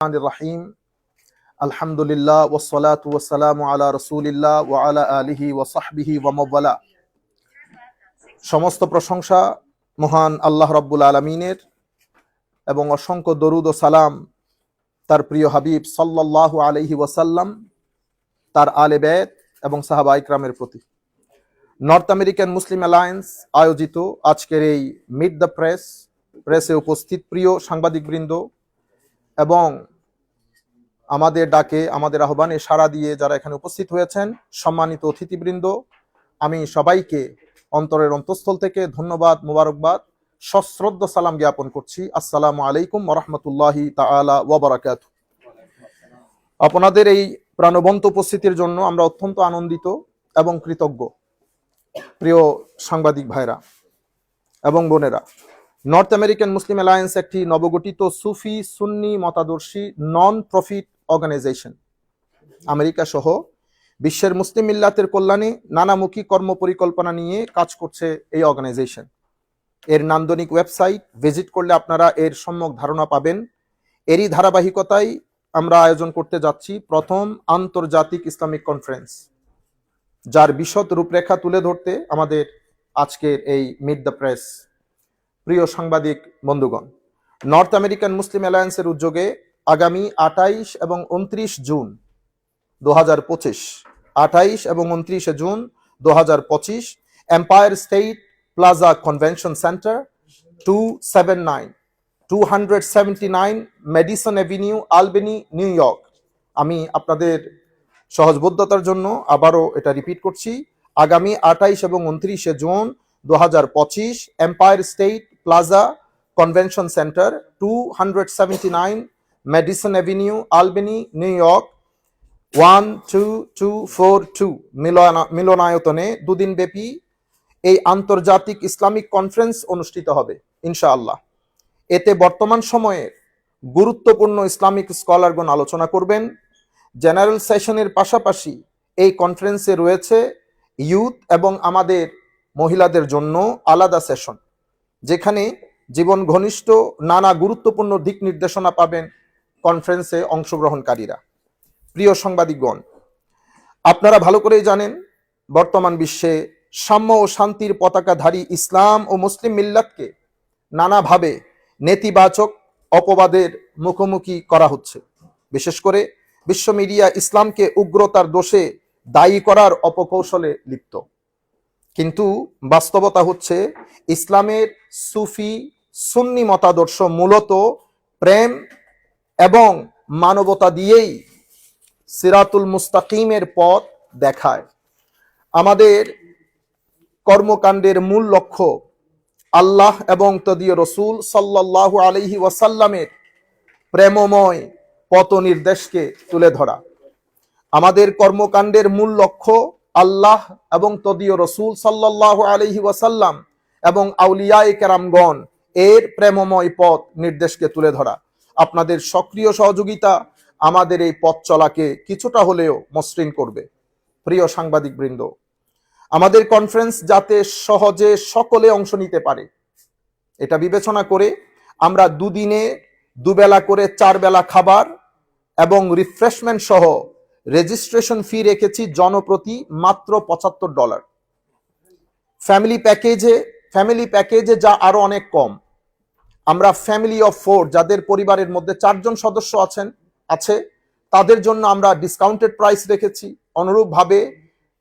রহিম আলহামদুলিল্লাহ ওয়াসসালাতু ওয়াসসালামু আলা রাসূলিল্লাহ ওয়া আলা আলিহি ওয়া সাহবিহি ওয়া মাওয়ালা। সমস্ত প্রশংসা মহান আল্লাহ রাব্বুল আলামিনের এবং অসংখ্য দরুদ ও সালাম তার প্রিয় হাবিব সাল্লাল্লাহু আলাইহি ওয়াসাল্লাম, তার আলে বেত এবং সাহাবা ইকরামের প্রতি। নর্থ আমেরিকান মুসলিম অ্যালায়েন্স আয়োজিত আজকের এই মিট দ্য প্রেসে উপস্থিত প্রিয় সাংবাদিকবৃন্দ এবং আমাদের ডাকে, আমাদের আহ্বানে সাড়া দিয়ে যারা এখানে উপস্থিত হয়েছেন, সম্মানিত অতিথিবৃন্দ, আমি সবাইকে অন্তরের অন্তঃস্থল থেকে ধন্যবাদ, মোবারকবাদ, সশ্রদ্ধ সালাম জ্ঞাপন করছি। আসসালামু আলাইকুম ওয়া রাহমাতুল্লাহি তাআলা ওয়া বারাকাতুহু। আপনাদের এই প্রাণবন্ত উপস্থিতির জন্য আমরা অত্যন্ত আনন্দিত এবং কৃতজ্ঞ। প্রিয় সাংবাদিক ভাইরা এবং বোনেরা, নর্থ আমেরিকান মুসলিম অ্যালায়েন্স একটি নবগঠিত সুফি সুন্নি মতাদর্শী নন প্রফিট অর্গানাইজেশন। আমেরিকা সহ বিশ্বের মুসলিম মিল্লাতের কল্যাণে নানামুখী কর্ম পরিকল্পনা নিয়ে কাজ করছে এই অর্গানাইজেশন। এর নান্দনিক ওয়েবসাইট ভিজিট করলে আপনারা এর সম্যক ধারণা পাবেন। এরই ধারাবাহিকতায় আমরা আয়োজন করতে যাচ্ছি প্রথম আন্তর্জাতিক ইসলামিক কনফারেন্স, যার বিশদ রূপরেখা তুলে ধরতে আমাদের আজকের এই মিট দ্য প্রেস। প্রিয় সাংবাদিক বন্ধুগণ, নর্থ আমেরিকান মুসলিম অ্যালায়েন্সের উদ্যোগে আগামী 28 এবং 29 জুন 2025, 28 এবং 29 June 2025 empire state plaza convention centre, 279 medicine Avenue, আলবেনি, new York. আমি আপনাদের সহজবোধ্যতার জন্য আবারও এটা রিপিট করছি। আগামী 28 এবং 29 June 2025 empire state plaza convention centre, 279 medicine Avenue, আলবেনি, new York, 12242 মিলনায়তনে দুদিনব্যাপী এই আন্তর্জাতিক ইসলামিক কনফারেন্স অনুষ্ঠিত হবে ইনশাআল্লাহ। এতে বর্তমান সময়ের গুরুত্বপূর্ণ ইসলামিক স্কলারগণ আলোচনা করবেন। জেনারেল সেশনের পাশাপাশি এই কনফারেন্সে রয়েছে ইউথ এবং আমাদের মহিলাদের জন্য আলাদা সেশন, যেখানে জীবন ঘনিষ্ঠ নানা গুরুত্বপূর্ণ দিক নির্দেশনা পাবেন কনফারেন্সে অংশগ্রহণকারীরা। প্রিয় সাংবাদিকগণ, আপনারা ভালো করেই জানেন বর্তমান বিশ্বে সাম্য ও শান্তির পতাকাধারী ইসলাম ও মুসলিম মিল্লাতকে নানাভাবে নেতিবাচক অপবাদের মুখোমুখি করা হচ্ছে। বিশেষ করে বিশ্ব মিডিয়া ইসলামকে উগ্রতার দোষে দায়ী করার অপকৌশলে লিপ্ত। কিন্তু বাস্তবতা হচ্ছে ইসলামের সুফি সুন্নি মতাদর্শ মূলত প্রেম এবং মানবতা দিয়েই সিরাতুল মুস্তাকিমের পথ দেখায়। আমাদের কর্মকাণ্ডের মূল লক্ষ্য আল্লাহ এবং তদীয় রসুল সাল্লাল্লাহু আলাইহি ওয়াসাল্লামের প্রেমময় পথ নির্দেশকে তুলে ধরা। আমাদের কর্মকাণ্ডের মূল লক্ষ্য আল্লাহ এবং তদীয় রসুল সাল্লাল্লাহু আলাইহি ওয়াসাল্লাম এবং আউলিয়ায়ে কেরামগণ এর প্রেমময় পথ নির্দেশকে তুলে ধরা। আপনাদের সক্রিয় সহযোগিতা আমাদের এই পথ চলাকে কিছুটা হলেও মসৃণ করবে। প্রিয় সাংবাদিকবৃন্দ, আমাদের কনফারেন্স যাতে সহজে সকলে অংশ নিতে পারে, এটা বিবেচনা করে আমরা দুদিনে দুবেলা করে 4 বেলা খাবার এবং রিফ্রেশমেন্ট সহ রেজিস্ট্রেশন ফি রেখেছি জনপ্রতি মাত্র $75। ফ্যামিলি প্যাকেজে যা আরো অনেক কম। আমরা ফ্যামিলি অফ 4, যাদের পরিবারের মধ্যে 4 জন সদস্য আছে তাদের জন্য আমরা ডিসকাউন্টেড প্রাইস রেখেছি। অনুরূপভাবে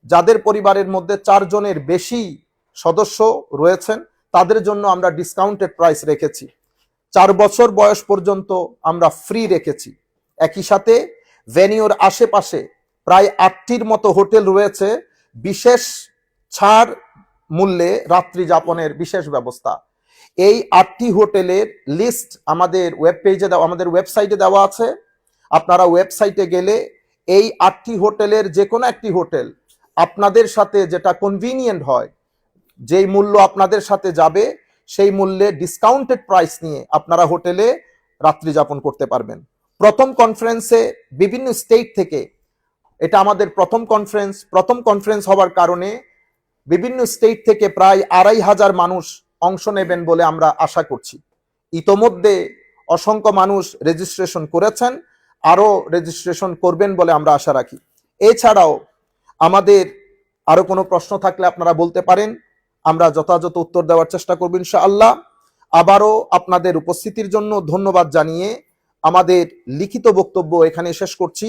যাদের পরিবারের মধ্যে 4 জনের বেশি সদস্য রয়েছেন তাদের জন্য আমরা ডিসকাউন্টেড প্রাইস রেখেছি। 4 বছর বয়স পর্যন্ত আমরা ফ্রি রেখেছি। একই সাথে ভেনিউর আশেপাশে প্রায় 8টির মতো হোটেল রয়েছে বিশেষ ছাড় মূল্যে রাত্রি যাপনের বিশেষ ব্যবস্থা। এই 8টি হোটেলের লিস্ট আমাদের আমাদের ওয়েবসাইটে দেওয়া আছে। আপনারা ওয়েবসাইটে গেলে এই 8টি হোটেলের যে কোনো একটি হোটেল আপনাদের সাথে যেটা কনভিনিয়েন্ট হয়, যেই মূল্য আপনাদের সাথে যাবে সেই মূল্যে ডিসকাউন্টেড প্রাইস নিয়ে আপনারা হোটেলে রাত্রি যাপন করতে পারবেন। প্রথম কনফারেন্সে বিভিন্ন স্টেট থেকে, এটা আমাদের প্রথম কনফারেন্স হওয়ার কারণে বিভিন্ন স্টেট থেকে প্রায় 2500 মানুষ অংশ নেবেন বলে আমরা আশা করছি। ইতোমধ্যে অসংখ্য মানুষ রেজিস্ট্রেশন করেছেন, আরো রেজিস্ট্রেশন করবেন বলে আমরা আশা রাখি। এছাড়াও আমাদের আরো কোনো প্রশ্ন থাকলে আপনারা বলতে পারেন, আমরা যথাযথ উত্তর দেওয়ার চেষ্টা করব ইনশাআল্লাহ। আবারও আপনাদের উপস্থিতির জন্য ধন্যবাদ জানিয়ে আমাদের লিখিত বক্তব্য এখানে শেষ করছি।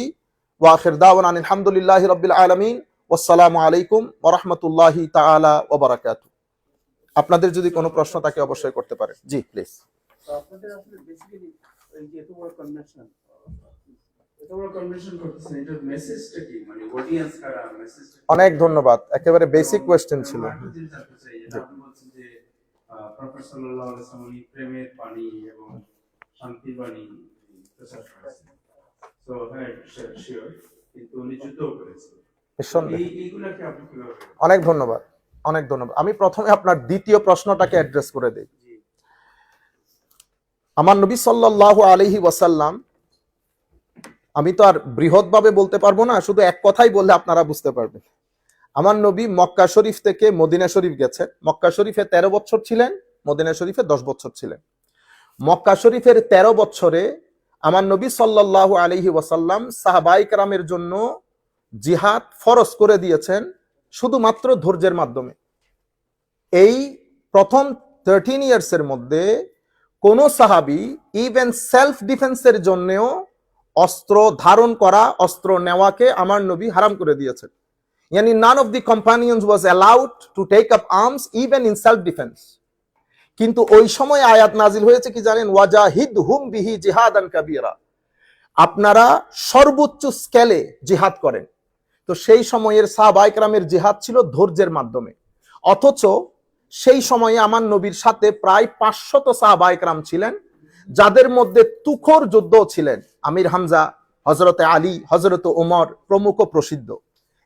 ওয়া আখির দাওয়ানা আলহামদুলিল্লাহি রাব্বিল আলামিন, ওয়াসসালামু আলাইকুম ওয়া রাহমাতুল্লাহি তাআলা ওয়া বারাকাতুহু। আপনাদের যদি কোনো প্রশ্ন থাকে অবশ্যই করতে পারেন। জি প্লিজ। আপনাদের আসলে বেসিক্যালি এই যে এত বড় কনভেনশন করতেছেন, এটার মেসেজটা কি, মানে অডিয়েন্স কারা, মেসেজটা? অনেক ধন্যবাদ, একেবারে বেসিক কোশ্চেন ছিল। আপনি বলছেন যে প্রফেসর সাল্লাল্লাহু আলাইহি ওয়াসাল্লাম প্রেমের বাণী এবং শান্তির বাণী প্রচার করেছেন। সো হ্যাঁ, শিওর, কিন্তু উনি যুদ্ধ করেছেন। এইগুলাকে আপনি কিভাবে? অনেক ধন্যবাদ, অনেক ধন্যবাদ। আমি প্রথমে আপনার দ্বিতীয় প্রশ্নটাকে অ্যাড্রেস করে দেই। আমার নবী সাল্লাল্লাহু আলাইহি ওয়াসাল্লাম, আমি তো আর বৃহৎভাবে বলতে পারবো না, শুধু এক কথাই বললে আপনারা বুঝতে পারবেন। আমার নবী মক্কা শরীফ থেকে মদিনা শরীফ গেছেন। মক্কা শরীফে 13 বছর ছিলেন, মদিনা শরীফে 10 বছর ছিলেন। মক্কা শরীফের 13 বছরে আমার নবী সাল্লাল্লাহু আলাইহি ওয়াসাল্লাম সাহাবায়ে কেরামের জন্য জিহাদ ফরজ করে দিয়েছেন শুধুমাত্র ধৈর্যের মাধ্যমে। এই প্রথম 13 ইয়ার্সের মধ্যে কোন সাহাবী ইভেন সেলফ ডিফেন্সের জন্যও অস্ত্র ধারণ করা, অস্ত্র নেওয়াকে আমার নবী হারাম করে দিয়েছেন। Yani none of the companions was allowed to take up arms even in self defense. কিন্তু ওই সময় আয়াত নাজিল হয়েছে কি জানেন? ওয়াজাহিদহুম বিহি জিহাদান কাবীরা, আপনারা সর্বোচ্চ স্কেলে জিহাদ করেন। তো সেই সময়ের সাহাবায়ে কেরামের জিহাদ ছিল ধৈর্যের মাধ্যমে। অথচ সেই সময়ে আমার নবীর সাথে প্রায় 500 সাহাবায়ে কেরাম ছিলেন, যাদের মধ্যে তুখর যুদ্ধ ছিলেন। আমির হামজা, হযরতে আলী, হযরতে ওমর প্রমুখ প্রসিদ্ধ।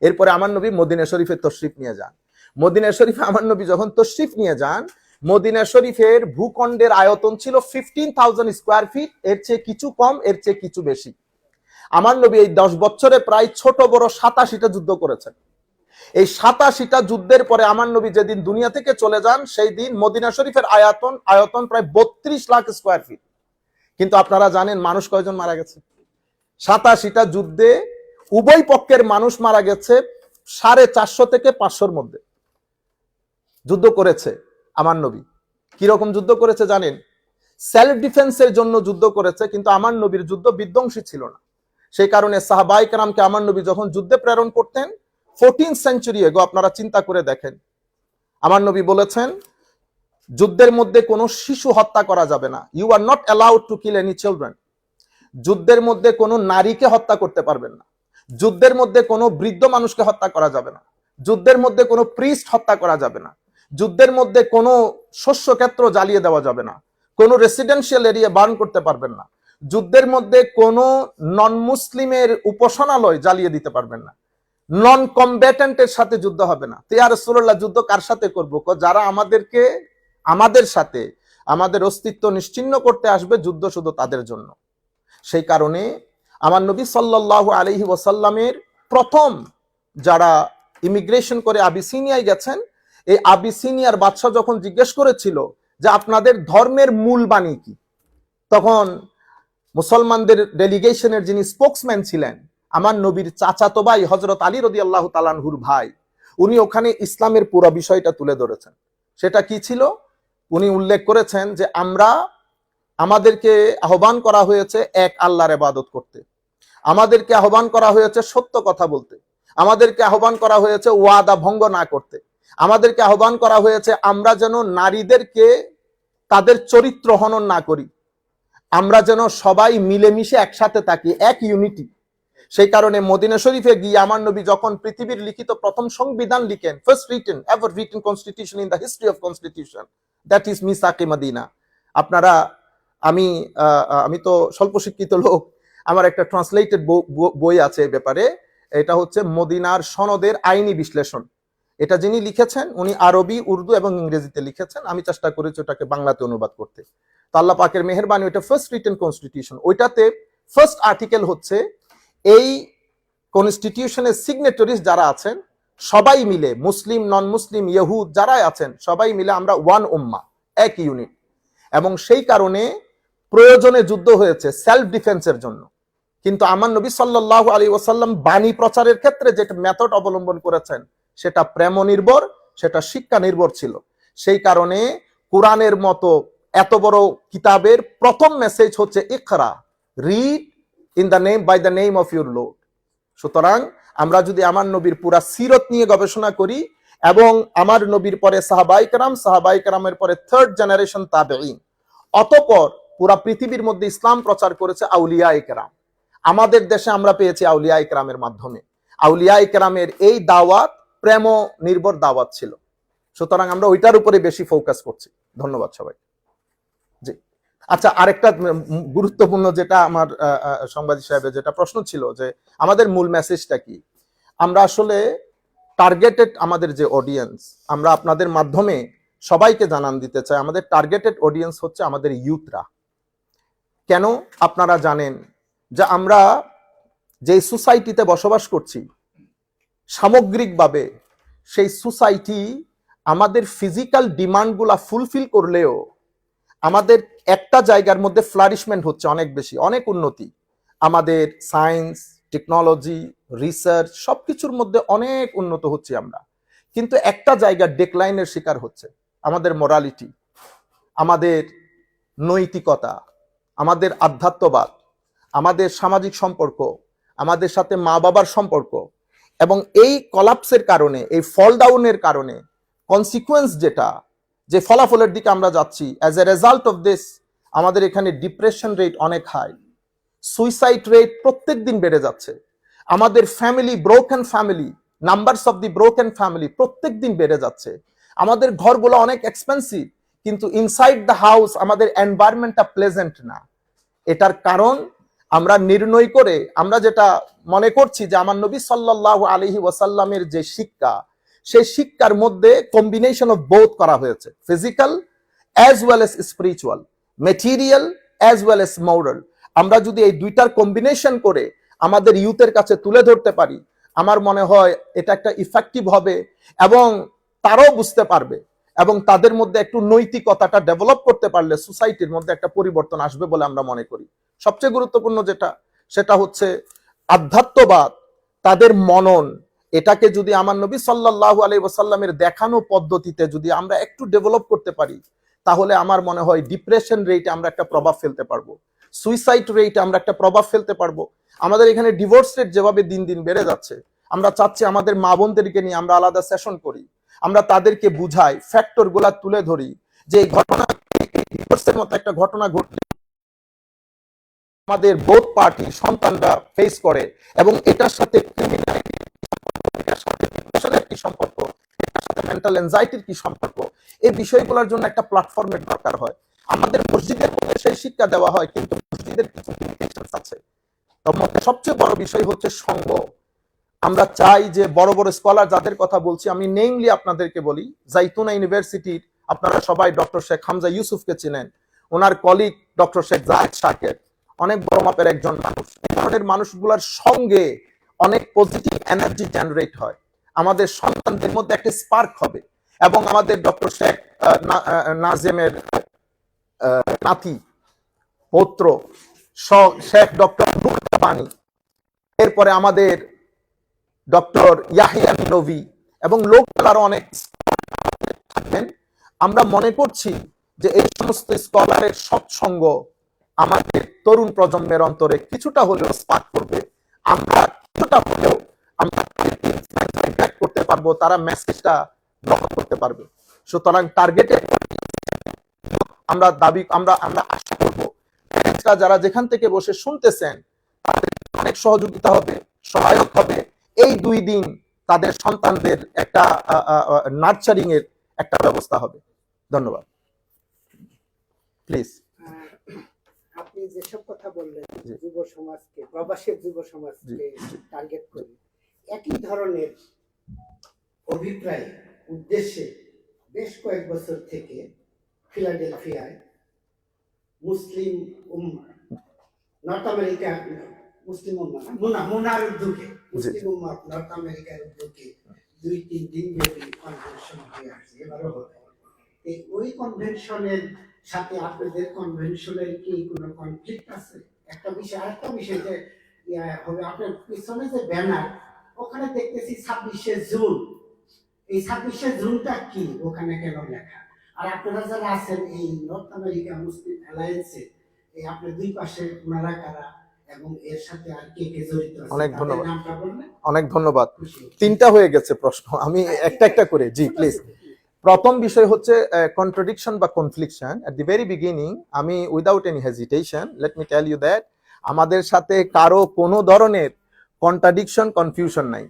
এরপরে আমার নবী মদিনা শরীফে তশরিফ নিয়ে যান। মদিনা শরীফে আমার নবী যখন তশরিফ নিয়ে যান, মদিনা শরীফের ভূখণ্ডের আয়তন ছিল 15,000 স্কয়ার ফিট, এর চেয়ে কিছু কম, এর চেয়ে কিছু বেশি। আমার নবী এই 10 বছরে প্রায় ছোট বড় 87টা যুদ্ধ করেছেন। এই 87টা যুদ্ধের পরে আমার নবী যেদিন দুনিয়া থেকে চলে যান, সেই দিন মদিনা শরীফের আয়তন প্রায় 32 লাখ স্কয়ার ফিট। কিন্তু আপনারা জানেন মানুষ কয়জন মারা গেছে? 87টা যুদ্ধে উভয় পক্ষের মানুষ মারা গেছে 450 থেকে 500-র মধ্যে। যুদ্ধ করেছে আমার নবী। কিরকম যুদ্ধ করেছে জানেন? সেলফ ডিফেন্সের জন্য যুদ্ধ করেছে, কিন্তু আমার নবীর যুদ্ধ বিধ্বংসী ছিল না। সেই কারণে সাহাবায়ে কেরামকে আমার নবী যখন যুদ্ধে প্রেরণ করতেন 14th সেঞ্চুরি এগো, আপনারা চিন্তা করে দেখেন, আমার নবী বলেছেন যুদ্ধের মধ্যে কোনো শিশু হত্যা করা যাবে না। You are not allowed to kill any children. যুদ্ধের মধ্যে কোনো নারীকে হত্যা করতে পারবেন না। যুদ্ধের মধ্যে কোনো বৃদ্ধ মানুষকে হত্যা করা যাবে না। যুদ্ধের মধ্যে কোনো প্রিস্ট হত্যা করা যাবে না। যুদ্ধের মধ্যে কোনো শস্য ক্ষেত্র জ্বালিয়ে দেওয়া যাবে না। কোনো রেসিডেন্সিয়াল এরিয়া বার্ন করতে পারবেন না। যুদ্ধের মধ্যে কোনো নন মুসলিমের উপাসনালয় জ্বালিয়ে দিতে পারবেন না। নন কমব্যাটেন্টের সাথে যুদ্ধ হবে না। তো ইয়া রাসূলুল্লাহ, যুদ্ধ কার সাথে করব? যারা আমাদের সাথে আমাদের অস্তিত্ব নিশ্চিহ্ন করতে আসবে, যুদ্ধ শুধু তাদের জন্য। সেই কারণে আমার নবী সাল্লাল্লাহু আলাইহি ওয়াসাল্লামের প্রথম যারা ইমিগ্রেশন করে আবিসিনিয়ায় গেছেন, এই আবিসিনিয়ার বাদশা যখন জিজ্ঞেস করেছিল যে আপনাদের ধর্মের মূল বাণী কি, তখন মুসলমানদের ডেলিগেশনের যিনি স্পোকসম্যান ছিলেন, আমার নবীর চাচাতো ভাই হযরত আলী রাদিয়াল্লাহু তাআলা আনহুর ভাই, উনি ওখানে ইসলামের পুরো বিষয়টা তুলে ধরেছেন। সেটা কি ছিল? উনি উল্লেখ করেছেন যে আমাদেরকে আহ্বান করা হয়েছে এক আল্লাহর ইবাদত করতে, আমাদেরকে আহ্বান করা হয়েছে সত্য কথা বলতে, আমাদেরকে আহ্বান করা হয়েছে ওয়াদা ভঙ্গ না করতে, আমাদেরকে আহ্বান করা হয়েছে আমরা যেন নারীদেরকে তাদের চরিত্র হনন না করি, আমরা যেন সবাই মিলেমিশে একসাথে থাকি, এক ইউনিটি। সেই কারণে মদিনা শরীফে গিয়ে আমার নবী যখন পৃথিবীর লিখিত প্রথম সংবিধান লিখেন, first written ever written constitution in the history of constitution, that is মিসাকে মদিনা। আপনারা, আমি তো স্বল্প শিক্ষিত লোক, আমার একটা ট্রান্সলেটেড বই আছে এই ব্যাপারে। এটা হচ্ছে মদিনার সনদের আইনি বিশ্লেষণ। এটা যিনি লিখেছেন উনি আরবি, উর্দু এবং ইংরেজিতে লিখেছেন। আমি চেষ্টা করেছি ওটাকে বাংলাতে অনুবাদ করতে। তো আল্লাহ পাকের মেহেরবানি, ওইটা ফার্স্ট রিটেন কনস্টিটিউশন। ওইটাতে ফার্স্ট আর্টিকেল হচ্ছে এই কনস্টিটিউশনের সিগনেটরিজ যারা আছেন সবাই মিলে, মুসলিম, নন মুসলিম, ইহুদ যারা আছেন সবাই মিলে আমরা ওয়ান উম্মাহ, এক ইউনিট। এবং সেই কারণে প্রয়োজনে যুদ্ধ হয়েছে সেলফ ডিফেন্সের জন্য, কিন্তু আমার নবী সাল্লাল্লাহু আলাইহি ওয়াসাল্লাম বাণী প্রচারের ক্ষেত্রে যেটা মেথড অবলম্বন করেছেন সেটা প্রেম নির্ভর, সেটা শিক্ষা নির্ভর ছিল। সেই কারণে কোরআনের মতো এত বড় কিতাবের প্রথম মেসেজ হচ্ছে ইকরা, read in the name by the name of your lord. সুতরাং আমরা যদি আমার নবীর পুরা সিরত নিয়ে গবেষণা করি এবং আমার নবীর পরে সাহাবাই কেরামের পরে থার্ড জেনারেশন তাবেঈন, অতঃপর পুরা পৃথিবীর মধ্যে ইসলাম প্রচার করেছে আউলিয়ায়ে কেরাম। আমাদের দেশে আমরা পেয়েছি আউলিয়ায়ে কেরামের মাধ্যমে। আউলিয়ায়ে কেরামের এই দাওয়াত প্রেম নির্ভর দাওয়াত ছিল। সুতরাং আমরা ওইটার উপরে বেশি ফোকাস করছি। ধন্যবাদ সবাই। জি, আচ্ছা, আরেকটা গুরুত্বপূর্ণ যেটা আমার সাংবাদিক সাহেবের যেটা প্রশ্ন ছিল যে আমাদের মূল মেসেজটা কি, আমরা আসলে টার্গেটেড আমাদের যে অডিয়েন্স, আমরা আপনাদের মাধ্যমে সবাইকে জানান দিতে চাই আমাদের টার্গেটেড অডিয়েন্স হচ্ছে আমাদের ইউথরা। কেন? আপনারা জানেন যে আমরা যে সোসাইটিতে বসবাস করছি সামগ্রিকভাবে সেই সোসাইটি আমাদের ফিজিক্যাল ডিমান্ডগুলা ফুলফিল করলেও আমাদের একটা জায়গার মধ্যে ফ্লারিশমেন্ট হচ্ছে অনেক বেশি, অনেক উন্নতি, আমাদের সায়েন্স, টেকনোলজি, রিসার্চ সবকিছুর মধ্যে অনেক উন্নত হচ্ছে আমরা, কিন্তু একটা জায়গার ডেক্লাইনের শিকার হচ্ছে আমাদের মোরালিটি, আমাদের নৈতিকতা, আমাদের আধ্যাত্মবাদ, আমাদের সামাজিক সম্পর্ক, আমাদের সাথে মা বাবার সম্পর্ক। এবং এই কলাপসের কারণে, এই ফল ডাউনের কারণে কনসিকুয়েন্স যেটা, যে ফলাফলের দিকে আমরা যাচ্ছি, as a result of this আমাদের এখানে ডিপ্রেশন রেট অনেক হাই, সুইসাইড রেট প্রত্যেক দিন বেড়ে যাচ্ছে, আমাদের family, broken family, numbers of the broken family প্রত্যেক দিন বেড়ে যাচ্ছে, আমাদের ঘরগুলো অনেক এক্সপেন্সিভ কিন্তু ইনসাইড দ্য হাউস আমাদের এনভায়রনমেন্টটা প্লেজেন্ট না। এটার কারণ আমরা নির্ণয় করে আমরা যেটা মনে করছি যে আমার নবী সাল্লাল্লাহু আলাইহি ওয়াসাল্লামের যে শিক্ষা, সেই শিক্ষার মধ্যে কম্বিনেশন অফ বোথ করা হয়েছে, physical as well as spiritual, material as well as moral. আমরা যদি এই দুইটার কম্বিনেশন করে আমাদের ইউথের কাছে তুলে ধরতে পারি, আমার মনে হয় এটা একটা ইফেক্টিভ হবে এবং তারাও বুঝতে পারবে এবং তাদের মধ্যে একটু নৈতিকতাটা ডেভেলপ করতে পারলে সোসাইটির মধ্যে একটা পরিবর্তন আসবে বলে আমরা মনে করি। সবচেয়ে গুরুত্বপূর্ণ যেটা, সেটা হচ্ছে আধ্যাত্মবাদ, তাদের মনন, এটাকে যদি আমার নবী সাল্লাল্লাহু আলাইহি ওয়াসাল্লামের দেখানো পদ্ধতিতে যদি আমরা একটু ডেভেলপ করতে পারি, তাহলে আমার মনে হয় ডিপ্রেশন রেটে আমরা একটা প্রভাব ফেলতে পারবো, সুইসাইড রেটে আমরা একটা প্রভাব ফেলতে পারবো। আমাদের এখানে ডিভোর্স রেট যেভাবে দিন দিন বেড়ে যাচ্ছে, আমরা চাচ্ছি আমাদের মা বোনদেরকে নিয়ে আমরা আলাদা সেশন করি, আমরা তাদেরকে বুঝাই, ফ্যাক্টর গুলা তুলে ধরি যে এই ঘটনা, ডিভোর্সের মতো একটা ঘটনা ঘটলে আমাদের বোথ পার্টি সন্তানরা ফেস করে এবং এটার সাথে ক্রিমিনালিটি, এটার সাথে ডিপ্রেশনের কি সম্পর্ক, এটার সাথে মেন্টাল এনজাইটির কি সম্পর্ক, এই বিষয়গুলোর জন্য একটা প্ল্যাটফর্মের দরকার হয়। আমাদের মসজিদের মধ্যে সেই শিক্ষা দেওয়া হয়, কিন্তু মসজিদের কিছু লিমিটেশনস আছে। তার মধ্যে সবচেয়ে বড় বিষয় হচ্ছে সঙ্গ। আমরা চাই যে বড় বড় স্কলার যাদের কথা বলছি, আমি নেমলি আপনাদেরকে বলি, জাইতুনা ইউনিভার্সিটির আপনারা সবাই ডক্টর শেখ হামজা ইউসুফকে চিনেন, ওনার কলিগ ডক্টর শেখ জায়েদ শাকের, অনেক বড় মাপের একজন মানুষ। এই ধরনের মানুষগুলোর সঙ্গে অনেক পজিটিভ এনার্জি জেনারেট হয়, আমাদের সন্তানদের মধ্যে একটা স্পার্ক হবে। এবং আমাদের ডক্টর শেখ নাজেমের নাতি পৌত্র শেখ ডক্টর নূর বাণী, এরপরে আমাদের ডক্টর ইয়াহিয়া নবী এবং লোকগুলো আরো অনেক থাকবেন। আমরা মনে করছি যে এই সমস্ত স্কলারের সৎসঙ্গ আমাদের তরুণ প্রজন্মের অন্তরে কিছুটা হলেও স্পার্ক করবে, আমরা কিছুটা হলেও আমরা করতে পারবো, তারা মেসেজটা গ্রহণ করতে পারবে। সুতরাং টার্গেটেড আমরা দাবি, আমরা আশা করবো যারা যেখান থেকে বসে শুনতেছেন তাদের অনেক সহযোগিতা হবে, সহায়ক হবে। এই 2 দিন তাদের সন্তানদের একটা নার্চারিং এর একটা ব্যবস্থা হবে। ধন্যবাদ। প্লিজ। আপনি যেসব কথা বললেন, যুব সমাজকে, প্রবাসী যুব সমাজকে টার্গেট করে একই ধরনের অভিপ্রায় উদ্দেশ্যে বেশ কয়েক বছর থেকে ফিলাডেলফিয়ায় মুসলিম উম্মাহ, নর্থ আমেরিকা মুসলিম উম্মাহ মুনার উদ্যোগে, মুসলিম উম্মাহ নর্থ আমেরিকার উদ্যোগে 2-3 দিন ব্যাপী কনভেনশন হয়ে আসছে, এবারও হবে। ওই কনভেনশনের সাথে আপনাদের কনভেনশনের কি কোনো কনফ্লিক্ট আছে? একটা বিষয়, আরেকটা বিষয় যে হবে আপনার পিছনে যে ব্যানার, ওখানে দেখতেছি 26শে জুন। এই 26শে জুনটা কি, ওখানে কেন লেখা? আর আপনারা যারা আছেন এই নর্থ আমেরিকা মুসলিম অ্যালায়েন্সে, এই আপনার দুই পাশে ওনারা কারা এবং এর সাথে আর কে কে জড়িত আছে? অনেক তাদের ধন্যবাদ। নামটা বললে অনেক ধন্যবাদ। খুশি হই। 3টা হয়ে গেছে প্রশ্ন, আমি একটা একটা করে, জি প্লিজ। প্রথম বিষয় হচ্ছে কন্ট্রাডিকশন বা confliction. At the very beginning আমি without any hesitation let me tell you that আমাদের সাথে কারো কোনো ধরনের কন্ট্রাডিকশন কনফিউশন নাই।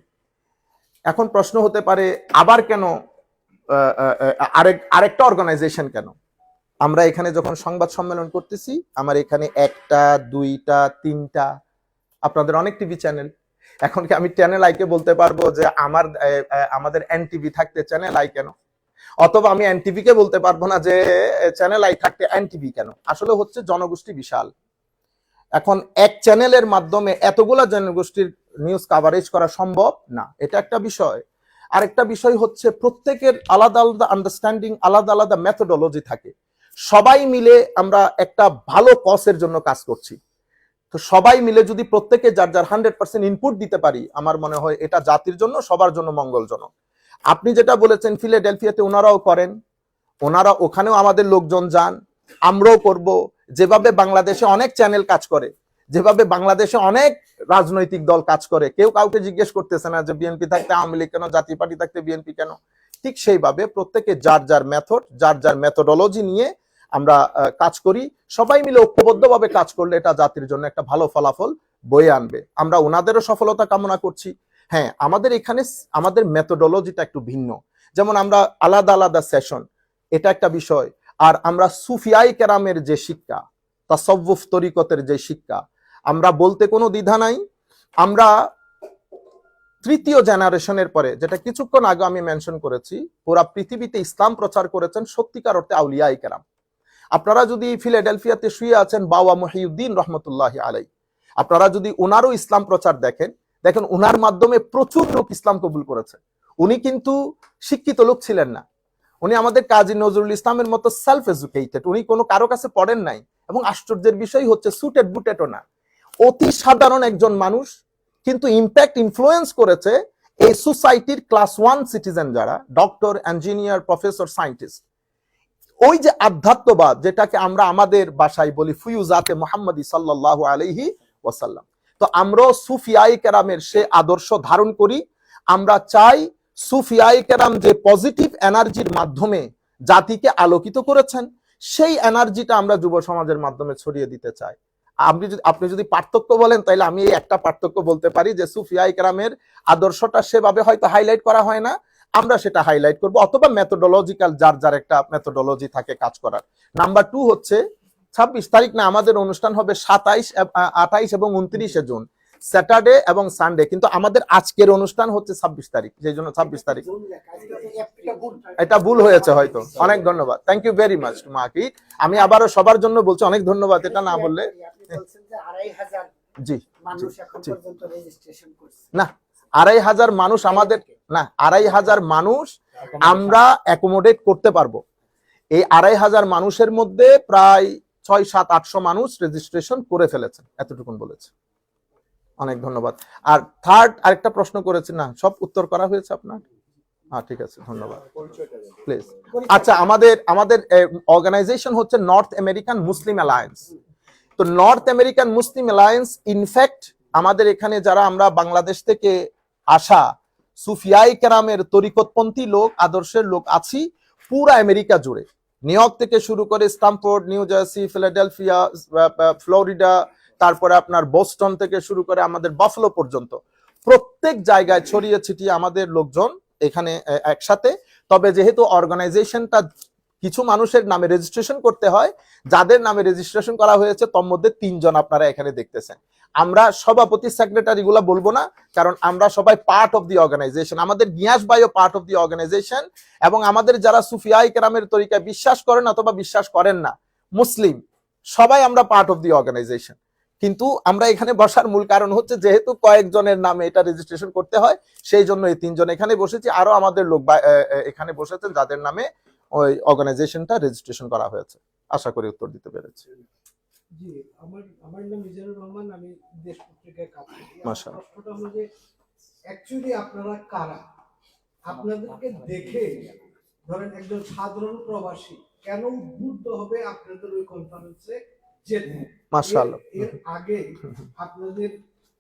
এখন প্রশ্ন হতে পারে আবার কেন আরেকটা অর্গানাইজেশন কেন? আমরা এখানে যখন সংবাদ সম্মেলন করতেছি, আমার এখানে 1টা 2টা 3টা, আপনাদের অনেক টিভি চ্যানেল। এখন কি আমি চ্যানেল আইকে বলতে পারবো যে আমাদের এনটিভি থাকতে চ্যানেল আই কেন? অথবা আমি এনটিভি কে বলতে পারবো না যে চ্যানেল আই থাকতে এনটিভি কেন? আসলে হচ্ছে জনগোষ্ঠী বিশাল। এখন এক চ্যানেলের মাধ্যমে এতগুলা জনগোষ্ঠীর নিউজ কাভারেজ করা সম্ভব না, এটা একটা বিষয়। আরেকটা বিষয় হচ্ছে প্রত্যেকের আলাদা আলাদা আন্ডারস্ট্যান্ডিং, আলাদা আলাদা মেথোডোলজি থাকে। সবাই মিলে আমরা একটা ভালো কজের জন্য কাজ করছি। তো সবাই মিলে যদি প্রত্যেকে যার যার 100% ইনপুট দিতে পারি, আমার মনে হয় এটা জাতির জন্য, সবার জন্য মঙ্গলজনক। আপনি যেটা বলেছেন ফিলাডেলফিয়াতে ওনারাও করেন, ওনারা ওখানেও আমাদের লোকজন যান, আমরাও করব। যেভাবে বাংলাদেশে অনেক চ্যানেল কাজ করে, যেভাবে বাংলাদেশে অনেক রাজনৈতিক দল কাজ করে, কেউ কাউকে জিজ্ঞেস করতেছে না যে বিএনপি থাকতে আওয়ামী লীগ কেন, জাতীয় পার্টি থাকতে বিএনপি কেন। ঠিক সেইভাবে প্রত্যেকে যার যার মেথড, যার যার মেথোডোলজি নিয়ে আমরা কাজ করি। সবাই মিলে ঐক্যবদ্ধভাবে কাজ করলে এটা জাতির জন্য একটা ভালো ফলাফল বয়ে আনবে। আমরা ওনাদেরও সফলতা কামনা করছি। হ্যাঁ, আমাদের এখানে আমাদের মেথোডোলজিটা একটু ভিন্ন। যেমন আমরা আলাদা আলাদা সেশন, এটা একটা বিষয়। আর আমরা সুফিয়াই কেরামের যে শিক্ষা, তাসাউফ তরিকতের যে শিক্ষা, আমরা বলতে কোনো দ্বিধা নাই। আমরা 3য় জেনারেশনের পরে, যেটা কিছুক্ষণ আগে আমি মেনশন করেছি, পুরা পৃথিবীতে ইসলাম প্রচার করেছেন সত্যিকার অর্থে আউলিয়াই কেরাম। আপনারা যদি ফিলাডেলফিয়াতে শুয়ে আছেন বাবা মুহিউদ্দিন রহমতুল্লাহ আলাই, আপনারা যদি ওনারও ইসলাম প্রচার দেখেন ওনার মাধ্যমে প্রচুর লোক ইসলাম কবুল করেছে। উনি কিন্তু শিক্ষিত লোক ছিলেন না, উনি আমাদের কাজী নজরুল ইসলামের মতো সেলফ এডুকেটেড, উনি কোনো কারো কাছে পড়েন নাই। এবং আশ্চর্যের বিষয় হচ্ছে সুটেড বুটেডও না, অতি সাধারণ একজন মানুষ, কিন্তু ইম্প্যাক্ট ইনফ্লুয়েন্স করেছে এই সোসাইটির ক্লাস 1 সিটিজেন যারা ডক্টর, ইঞ্জিনিয়ার, প্রফেসর, সায়েন্টিস্ট। ওই যে আধ্যাত্মবাদ, যেটাকে আমরা আমাদের ভাষায় বলি ফুয়ুজাতে মুহাম্মাদি সাল্লাল্লাহু আলাইহি ওয়াসাল্লাম, তো আমরাও সুফিয়াই কেরামের সে আদর্শ ধারণ করি। আমরা চাই সুফিয়াই কেরাম যে পজিটিভ এনার্জির মাধ্যমে জাতিকে আলোকিত করেছেন, সেই এনার্জিটা আমরা যুব সমাজের মাধ্যমে ছড়িয়ে দিতে চাই। আপনি যদি পার্থক্য বলেন, তাহলে আমি এই একটা পার্থক্য বলতে পারি যে সুফিয়াই কেরামের আদর্শটা সেভাবে হয়তো হাইলাইট করা হয় না, আমরা সেটা হাইলাইট করব। অথবা মেথোডোলজিক্যাল যার যার একটা মেথোডোলজি থাকে কাজ করার। নাম্বার 2 হচ্ছে 26 তারিখ না, আমাদের অনুষ্ঠান হবে 27, 28 এবং 29শে জুন, স্যাটারডে এবং সানডে। কিন্তু আমাদের আজকের অনুষ্ঠান হচ্ছে 26 তারিখ, সেই জন্য 26 তারিখ। এটা ভুল হয়েছে হয়তো। অনেক ধন্যবাদ, থ্যাংক ইউ ভেরি মাচ মাকি। আমি আবারও সবার জন্য বলছি অনেক ধন্যবাদ, এটা না বললে। জি, না 2500 মানুষ আমাদের, না 2500 মানুষ আমরা অ্যাকোমোডেট করতে পারবো। এই 2500 মানুষের মধ্যে প্রায় 600-700 মানুষ রেজিস্ট্রেশন করে ফেলেছেন, এতটুকুন বলেছে। অনেক ধন্যবাদ। আর থার্ড আরেকটা প্রশ্ন করেছেন, না সব উত্তর করা হয়েছে আপনার? হ্যাঁ, ঠিক আছে, ধন্যবাদ। প্লিজ। আচ্ছা, আমাদের অর্গানাইজেশন হচ্ছে নর্থ আমেরিকান মুসলিম অ্যালায়েন্স। তো north American Muslim alliance, in fact আমাদের এখানে যারা আমরা বাংলাদেশ থেকে আসা সুফিয়াই কেরামের তরিকতপন্থী লোক, আদর্শের লোক আছি পুরা আমেরিকা জুড়ে, নিউ ইয়র্ক থেকে শুরু করে Stamford, new jersey, Philadelphia, Florida, তারপরে আপনার বোস্টন থেকে শুরু করে আমাদের বাফলো পর্যন্ত প্রত্যেক জায়গায় ছড়িয়ে ছিটিয়ে আমাদের লোকজন এখানে একসাথে। তবে যেহেতু অর্গানাইজেশনটা কিছু মানুষের নামে রেজিস্ট্রেশন করতে হয়, যাদের নামে রেজিস্ট্রেশন করা হয়েছে তোর মধ্যে 3 জন আপনারা এখানে দেখতেছেন। আমরা সভাপতি, সেক্রেটারি গুলা বলবো না, কারণ আমরা সবাই পার্ট অফ দি অর্গানাইজেশন। আমাদের গিয়াস ভাইও পার্ট অফ দি অর্গানাইজেশন, এবং আমাদের যারা সুফিয়াই কেরামের তরিকায় বিশ্বাস করেন অথবা বিশ্বাস করেন না, মুসলিম, সবাই আমরা পার্ট অফ দি অর্গানাইজেশন। কিন্তু আমরা এখানে বসার মূল কারণ হচ্ছে যেহেতু কয়েকজনের নামে এটা রেজিস্ট্রেশন করতে হয়, সেই জন্য এই 3 জন এখানে বসেছি। আরো আমাদের লোক এখানে বসেছেন যাদের নামে ওই অর্গানাইজেশনটা রেজিস্ট্রেশন করা হয়েছে। আশা করি উত্তর দিতে পেরেছি। জি, আমার নাম মিজানুর রহমান, আমি দেশ পত্রিকায় কাজ করি। আমার মাশাআল্লাহ। প্রশ্নটা হলো যে অ্যাকচুয়ালি আপনারা কারা? আপনাদেরকে দেখে ধরেন একজন সাধারণ প্রবাসী কেন উদ্বুদ্ধ হবে আপনাদের ওই কনফারেন্সে যেতে? মাশাআল্লাহ। এর আগে আপনাদের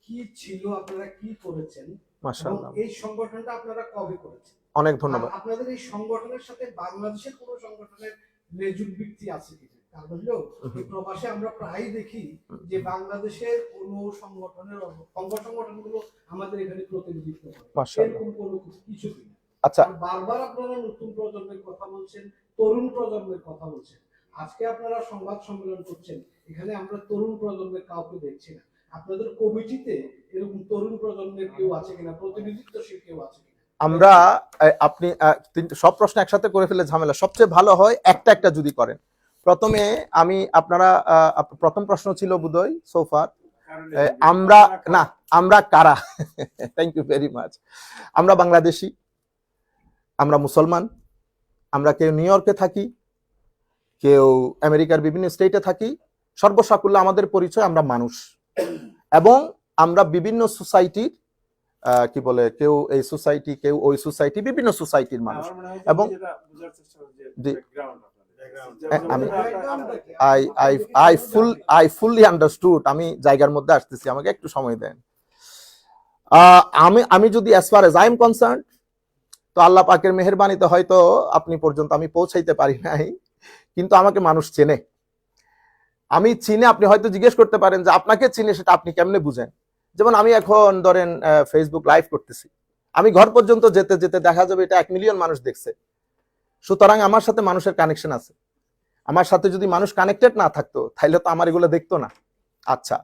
কি ছিল, আপনারা কি করেছেন, এবং মাশাআল্লাহ, এই সংগঠনটা আপনারা কবে করেছেন? অনেক আর ধন্যবাদ। আপনাদের এই সংগঠনের সাথে বাংলাদেশের কোনো সংগঠনের লেজুর ভিত্তি আছে কিনা? কারণ হলো এই প্রবাসে আমরা প্রায় দেখি যে বাংলাদেশের কোনো সংগঠনের অঙ্গ সংগঠনগুলো আমাদের এখানে প্রতিনিধিত্ব করে, মাশাআল্লাহ। এরকম কোনো কিছু কিনা? আচ্ছা, আর বারবার আপনারা নতুন প্রজন্মের কথা বলছেন, তরুণ প্রজন্মের কথা বলছেন। আজকে আপনারা সংবাদ সম্মেলন করছেন, এখানে আমরা তরুণ প্রজন্মের কাউকে দেখছি না। আপনাদের কমিটিতে এরকম তরুণ প্রজন্মের কেউ আছে কিনা, প্রতিনিধিত্বশীল কেউ আছে কিনা? আমরা আপনি সব প্রশ্ন একসাথে করে ফেলে ঝামেলা। সবচেয়ে ভালো হয় একটা একটা যদি করেন। প্রথমে আমি আপনারা প্রথম প্রশ্ন ছিল বোধহয় সোফার আমরা কারা। Thank you very much. আমরা বাংলাদেশি, আমরা মুসলমান, আমরা কেউ নিউ ইয়র্কে থাকি, কেউ আমেরিকার বিভিন্ন স্টেটে থাকি। সর্বসাকুল্য আমাদের পরিচয় আমরা মানুষ, এবং আমরা বিভিন্ন সোসাইটির কি বলে, কেউ এই সোসাইটি, কেউ ওই সোসাইটি, বিভিন্ন সোসাইটির মানুষ। এবং জি, আমি আই ফুললি আন্ডারস্টুড। আমি জায়গার মধ্যে আসতেছি, আমাকে একটু সময় দেন। আমি যদি as far age I am concern, তো আল্লাহ পাকের মেহেরবানিতে হয়তো আপনি পর্যন্ত আমি পৌঁছাইতে পারি নাই, কিন্তু আমাকে মানুষ চেনে। আমি চিনে, আপনি হয়তো জিজ্ঞেস করতে পারেন যে আপনাকে চিনে সেটা আপনি কেমনে বুঝেন। যেমন আমি এখন ধরেন ফেসবুক লাইভ করতেছি, আমি ঘর পর্যন্ত যেতে যেতে দেখা যাবে এটা 1 মিলিয়ন মানুষ দেখছে। সুতরাং আমার সাথে মানুষের কানেকশন আছে। আমার সাথে যদি মানুষ কানেক্টেড না থাকতো তাহলে তো আমার এগুলো দেখতো না। আচ্ছা,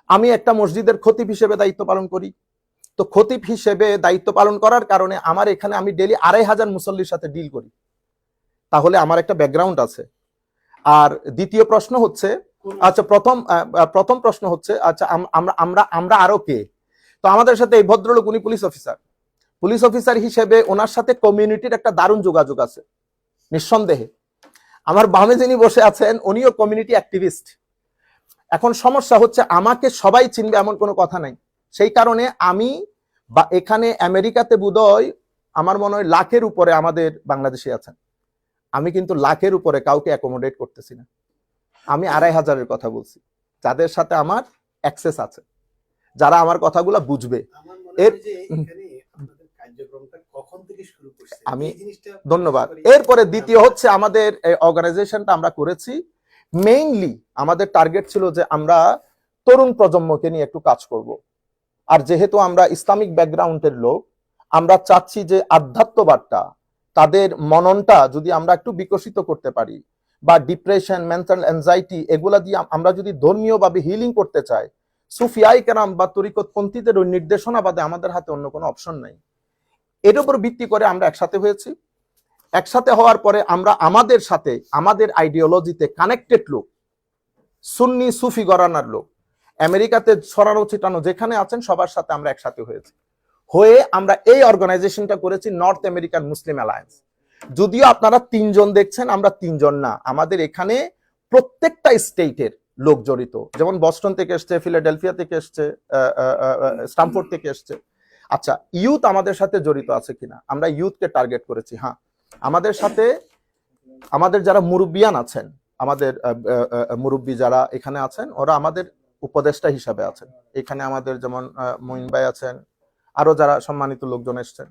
আমি একটা মসজিদের খতিব হিসেবে দায়িত্ব পালন করি। তো খতিব হিসেবে দায়িত্ব পালন করার কারণে আমার এখানে আমি ডেইলি 2500 মুসল্লির সাথে ডিল করি। তাহলে আমার একটা ব্যাকগ্রাউন্ড আছে। আর দ্বিতীয় প্রশ্ন হচ্ছে, আচ্ছা প্রথম প্রশ্ন হচ্ছে, আচ্ছা আমরা আরো কে? তো আমাদের সাথে এই ভদ্রলোক, উনি পুলিশ অফিসার হিসেবে ওনার সাথে কমিউনিটির একটা দারুণ যোগাযোগ আছে নিঃসন্দেহে। আমার বামে যিনি বসে আছেন উনিও কমিউনিটি অ্যাক্টিভিস্ট। এখন সমস্যা হচ্ছে আমাকে সবাই চিনবে এমন কোনো কথা নাই। সেই কারণে আমি এখানে আমেরিকাতে বোধহয় আমার মনে হয় লাখের উপরে আমাদের বাংলাদেশি আছেন। আমি কিন্তু লাখের উপরে কাউকে অ্যাকোমোডেট করতেছি না। আমি 2500-এর কথা বলছি, যাদের সাথে আমার অ্যাক্সেস আছে, যারা আমার কথাগুলো বুঝবে। আমি ধন্যবাদ। এরপরে দ্বিতীয় হচ্ছে, আমাদের অর্গানাইজেশনটা আমরা করেছি মেইনলি, আমাদের টার্গেট ছিল যে আমরা তরুণ প্রজন্মকে নিয়ে একটু কাজ করব। আর যেহেতু আমরা ইসলামিক ব্যাকগ্রাউন্ডের লোক, আমরা চাচ্ছি যে আধ্যাত্মবাদটা, তাদের মননটা যদি আমরা একটু বিকশিত করতে পারি, বা ডিপ্রেশন, মেন্টাল অ্যাংজাইটি, এগুলা দিয়ে আমরা যদি ধর্মীয়ভাবে হিলিং করতে চাই, সুফিয়াই কেরাম বা তরিকতপন্থীদের ওই নির্দেশনা বাদে আমাদের হাতে অন্য কোনো অপশন নাই। এর উপর ভিত্তি করে আমরা একসাথে হয়েছি। একসাথে হওয়ার পরে আমরা আমাদের সাথে, আমাদের আইডিওলজিতে কানেক্টেড লোক, সুন্নি সুফি গরানার লোক, আমেরিকাতে ছড়ানো ছিটানো যেখানে আছেন সবার সাথে আমরা একসাথে হয়েছি। হয়ে আমরা এই অর্গানাইজেশনটা করেছি নর্থ আমেরিকান মুসলিম অ্যালায়েন্স। যদিও আপনারা 3 জন দেখছেন, আমরা 3 জন না, আমাদের এখানে প্রত্যেকটা স্টেটের লোক জড়িত। যেমন বস্টন থেকে এসছে, ফিলাডেলফিয়া থেকে এসছে, স্ট্যামফোর্ড থেকে এসছে। আচ্ছা, ইউথ আমাদের সাথে জড়িত আছে কিনা? আমরা ইউথকে টার্গেট করেছি। হ্যাঁ, আমাদের সাথে আমাদের যারা মুরব্বিয়ান আছেন, আমাদের মুরব্বী যারা এখানে আছেন, ওরা আমাদের উপদেষ্টা হিসাবে আছেন। এখানে আমাদের যেমন মঈন ভাই আছেন, আরো যারা সম্মানিত লোকজন এসছেন।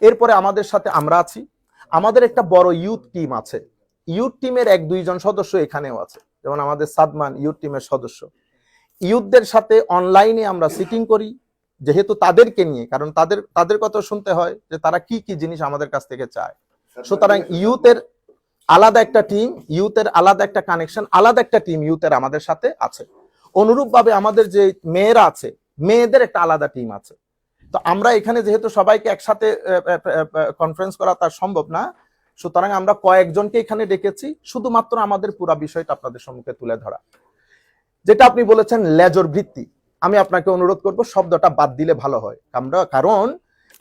এরপরে আমাদের সাথে আমরা আছি। আমাদের একটা বড় ইউথ টিম আছে। ইউথ টিমের 1-2 জন সদস্য এখানেও আছে, যেমন আমাদের সাদমান ইউথ টিমের সদস্য। ইউথদের সাথে অনলাইনে আমরা সিটিং করি, যেহেতু তাদেরকে নিয়ে, কারণ তাদের কথা শুনতে হয় যে তারা কি কি জিনিস আমাদের কাছ থেকে চায়। সুতরাং ইউথের আলাদা একটা টিম, ইউথের আলাদা একটা কানেকশন, আলাদা একটা টিম ইউথের আমাদের সাথে আছে। অনুরূপভাবে আমাদের যে মেয়েরা আছে, মেয়েদের একটা আলাদা টিম আছে। তো আমরা এখানে যেহেতু সবাইকে একসাথে কনফারেন্স করা তার সম্ভব না, সুতরাং আমরা কয়েকজনকে এখানে ডেকেছি শুধুমাত্র আমাদের পুরো বিষয়টা আপনাদের সম্মুখে তুলে ধরা। যেটা আপনি বলেছেন লেজর ভিত্তি, আমি আপনাকে অনুরোধ করব শব্দটা বাদ দিলে ভালো হয়। কারণ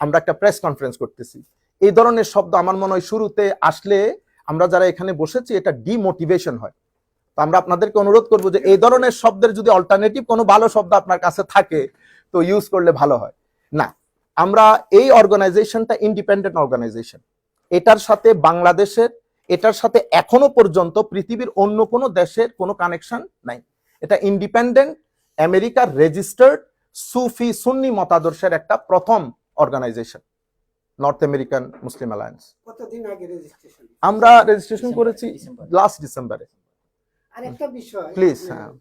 আমরা একটা প্রেস কনফারেন্স করতেছি। এই ধরনের শব্দ আমার মনে হয় শুরুতে আসলে আমরা যারা এখানে বসেছি এটা ডিমোটিভেশন হয়। তো আমরা আপনাদেরকে অনুরোধ করবো যে এই ধরনের শব্দের যদি অল্টারনেটিভ কোনো ভালো শব্দ আপনার কাছে থাকে তো ইউজ করলে ভালো হয়। না, আমরা এই অর্গানাইজেশনটা ইন্ডিপেন্ডেন্ট অর্গানাইজেশন, এটার সাথে বাংলাদেশের, এটার সাথে এখনো পর্যন্ত পৃথিবীর অন্য কোনো দেশের কোনো কানেকশন নাই। এটা ইন্ডিপেন্ডেন্ট আমেরিকার রেজিস্টার্ড সুফি সুন্নি মতাদর্শের একটা প্রথম organization, North American Muslim alliance. কতদিন আগে রেজিস্ট্রেশন? আমরা রেজিস্ট্রেশন করেছি লাস্ট ডিসেম্বরে। আরেকটা বিষয় প্লিজ। আপনার হ্যাঁ,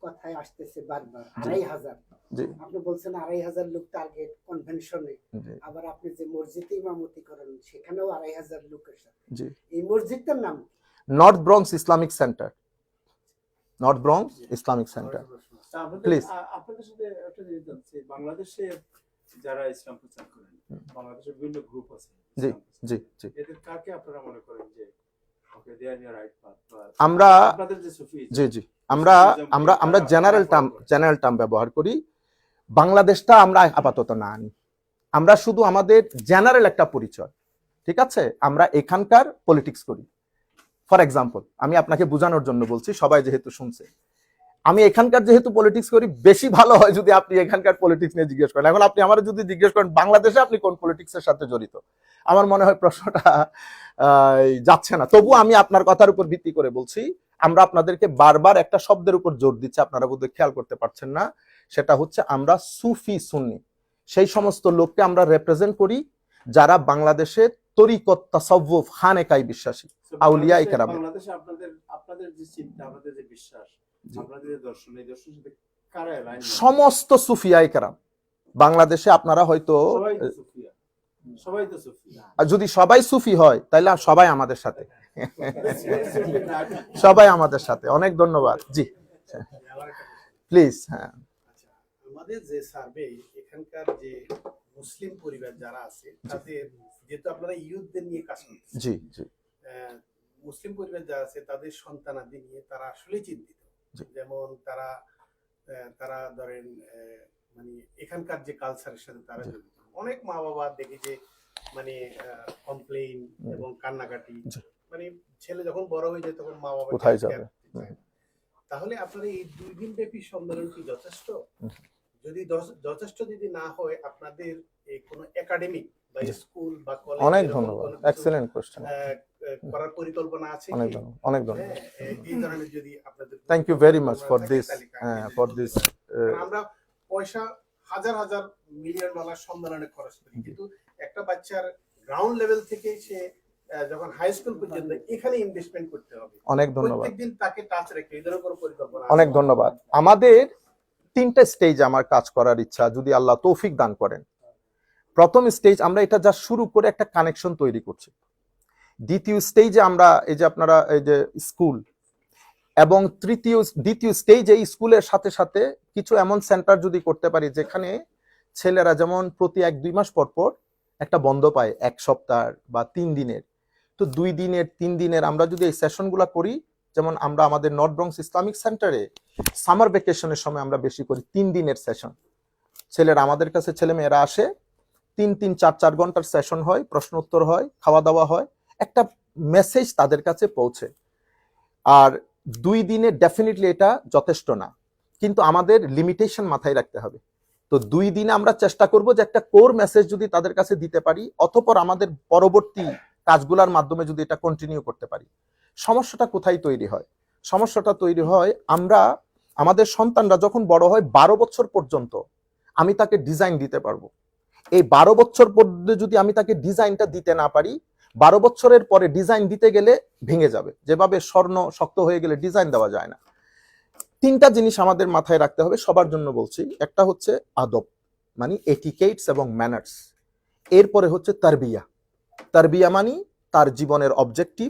কথায় আসতেছে বারবার 2500। জি আপনি বলছেন 2500 লোক টার্গেট কনভেনশনে, জি আবার আপনি যে মসজিদে ইমামতি করেন সেখানেও 2500 লোকের সাথে। জি। এই মসজিদটার নাম কি? North Bronx Islamic centre, north Bronx Islamic centre. Please. আপনাদের সাথে একটা জিনিস জানছি, বাংলাদেশে যারা ইসলাম প্রচার করেন, বাংলাদেশের বিভিন্ন গ্রুপ আছে, জি ইসলাম প্রচার। জি জি। এদের কাকে আপনারা মনে করেন যে ওকে দে আর রাইট পাথ, বা আমরা আপনাদের যে সুফি জি জি আমরা আমরা আমরা জেনারেল টার্ম ব্যবহার করি। বাংলাদেশটা আমরা আপাতত না আনি, আমরা শুধু আমাদের জেনারেল একটা পরিচয়, ঠিক আছে? আমরা এখানকার পলিটিক্স করি। ফর এক্সাম্পল, আমি আপনাকে বোঝানোর জন্য বলছি, সবাই যেহেতু শুনছে, আমি এখানকার যেহেতু পলিটিক্স করি, বেশি ভালো হয় যদি আপনি এখানকার পলিটিক্স নিয়ে জিজ্ঞেস করেন। এখন আপনি আমার যদি জিজ্ঞেস করেন বাংলাদেশে আপনি কোন পলিটিক্সের সাথে জড়িত, আমার মনে হয় প্রশ্নটা যাচ্ছে না। তবু আমি আপনার কথার উপর ভিত্তি করে বলছি, আমরা আপনাদেরকে বারবার একটা শব্দের উপর জোর দিচ্ছি, আপনারা বোধহয় খেয়াল করতে পারছেন না, সেটা হচ্ছে আমরা সুফি সুন্নি। সেই সমস্ত লোককে আমরা রিপ্রেজেন্ট করি যারা বাংলাদেশের তরিকত তাসাউফ খানেকায় বিশ্বাসী, আউলিয়া ইকরাম। বাংলাদেশে আপনাদের যে চিন্তা, আপনাদের যে বিশ্বাস, আপনাদের যে দর্শন, এই দর্শনের সাথে কারা লাইন? সমস্ত সুফিয়া ইকরাম বাংলাদেশে। আপনারা হয়তো সবাই তো সুফিয়া, সবাই তো সুফিয়া। যদি সবাই সুফি হয় তাহলে সবাই আমাদের সাথে, সবাই আমাদের সাথে। অনেক ধন্যবাদ। জি প্লিজ। হ্যাঁ, আচ্ছা, আমাদের যে সার্ভে, এখানকার যে মুসলিম পরিবার যারা আছে তাদের, যেহেতু আপনারা ইউথদের নিয়ে কাজ করছেন, জি জি মুসলিম পরিবার যারা আছে তাদের সন্তানাদি নিয়ে তারা আসলেই চিন্তিত। জি। যেমন তারা তারা ধরেন মানে এখানকার যে কালচারের সাথে তারা জি। জড়িত। অনেক মা বাবা দেখি যে মানে কমপ্লেইন এবং কান্নাকাটি, জি। মানে ছেলে যখন বড় হয়ে যায় তখন মা বাবা কোথায় যাবে? তাহলে আপনার এই 2 দিন ব্যাপী সম্মেলন কি যথেষ্ট? যদি যথেষ্ট যদি না হয়, আপনাদের এই কোনো একাডেমিক বা স্কুল বা কলেজ, অনেক ধন্যবাদ, এক্সেলেন্ট কোশ্চেন, করার পরিকল্পনা আছে অনেক কি? ধন্যবাদ, অনেক ধন্যবাদ। এই ধরনের যদি আপনাদের thank you very much for this, for this. আমরা পয়সা হাজার হাজার মিলিয়ন ডলার সম্মেলনে খরচ করি, কিন্তু একটা বাচ্চার গ্রাউন্ড লেভেল থেকে সে যখন হাই স্কুল পর্যন্ত এখানে ইনভেস্টমেন্ট করতে হবে। অনেক ধন্যবাদ, প্রত্যেকদিন তাকে টাচ রেখে এই ধরনের কোনো পরিকল্পনা অনেক ধন্যবাদ। আমাদের 3টে স্টেজ আমার কাজ করার ইচ্ছা, যদি আল্লাহ তৌফিক দান করেন। প্রথম স্টেজ, আমরা এটা যা শুরু করে একটা কানেকশন তৈরি করছি। দ্বিতীয় স্টেজে আমরা এই যে আপনারা এই যে স্কুল, এবং দ্বিতীয় স্টেজে স্কুলের সাথে সাথে কিছু এমন সেন্টার যদি করতে পারি যেখানে ছেলেরা যেমন প্রতি 1-2 মাস পর পর একটা বন্ধ পায়, 1 সপ্তাহ বা 3 দিনের, তো 2 দিনের 3 দিনের আমরা যদি এই সেশনগুলো করি, যেমন আমরা আমাদের নর্থ ব্রঙ্কস ইসলামিক সেন্টারে সামার ভ্যাকেশনের সময় আমরা বেশি করি 3 দিনের সেশন। ছেলেরা আমাদের কাছে, ছেলে মেয়েরা আসে, 3-4 ঘন্টার সেশন হয়, প্রশ্ন উত্তর হয়, খাওয়া দাওয়া হয়, একটা মেসেজ তাদের কাছে পৌঁছে। আর 2 দিনে ডেফিনেটলি এটা যথেষ্ট না, কিন্তু আমাদের লিমিটেশন মাথায় রাখতে হবে। তো 2 দিনে আমরা চেষ্টা করব যে একটা কোর মেসেজ যদি তাদের কাছে দিতে পারি, অতঃপর আমাদের পরবর্তী কাজগুলোর মাধ্যমে যদি এটা কন্টিনিউ করতে পারি। সমস্যাটা কোথায় তৈরি হয়? সমস্যাটা তৈরি হয় আমরা, আমাদের সন্তানরা যখন বড় হয় 12 বছর পর্যন্ত আমি তাকে ডিজাইন দিতে পারবো। এই 12 বছর পর্যন্ত যদি আমি তাকে ডিজাইনটা দিতে না পারি, 12 বছরের পরে ডিজাইন দিতে গেলে ভেঙে যাবে, যেভাবে স্বর্ণ শক্ত হয়ে গেলে ডিজাইন দেওয়া যায় না। 3টা জিনিস আমাদের মাথায় রাখতে হবে, সবার জন্য বলছি। একটা হচ্ছে আদব, মানে এটিকেটস এবং ম্যানার্স। এরপরে হচ্ছে তারবিয়া। তারবিয়া মানে তার জীবনের অবজেক্টিভ,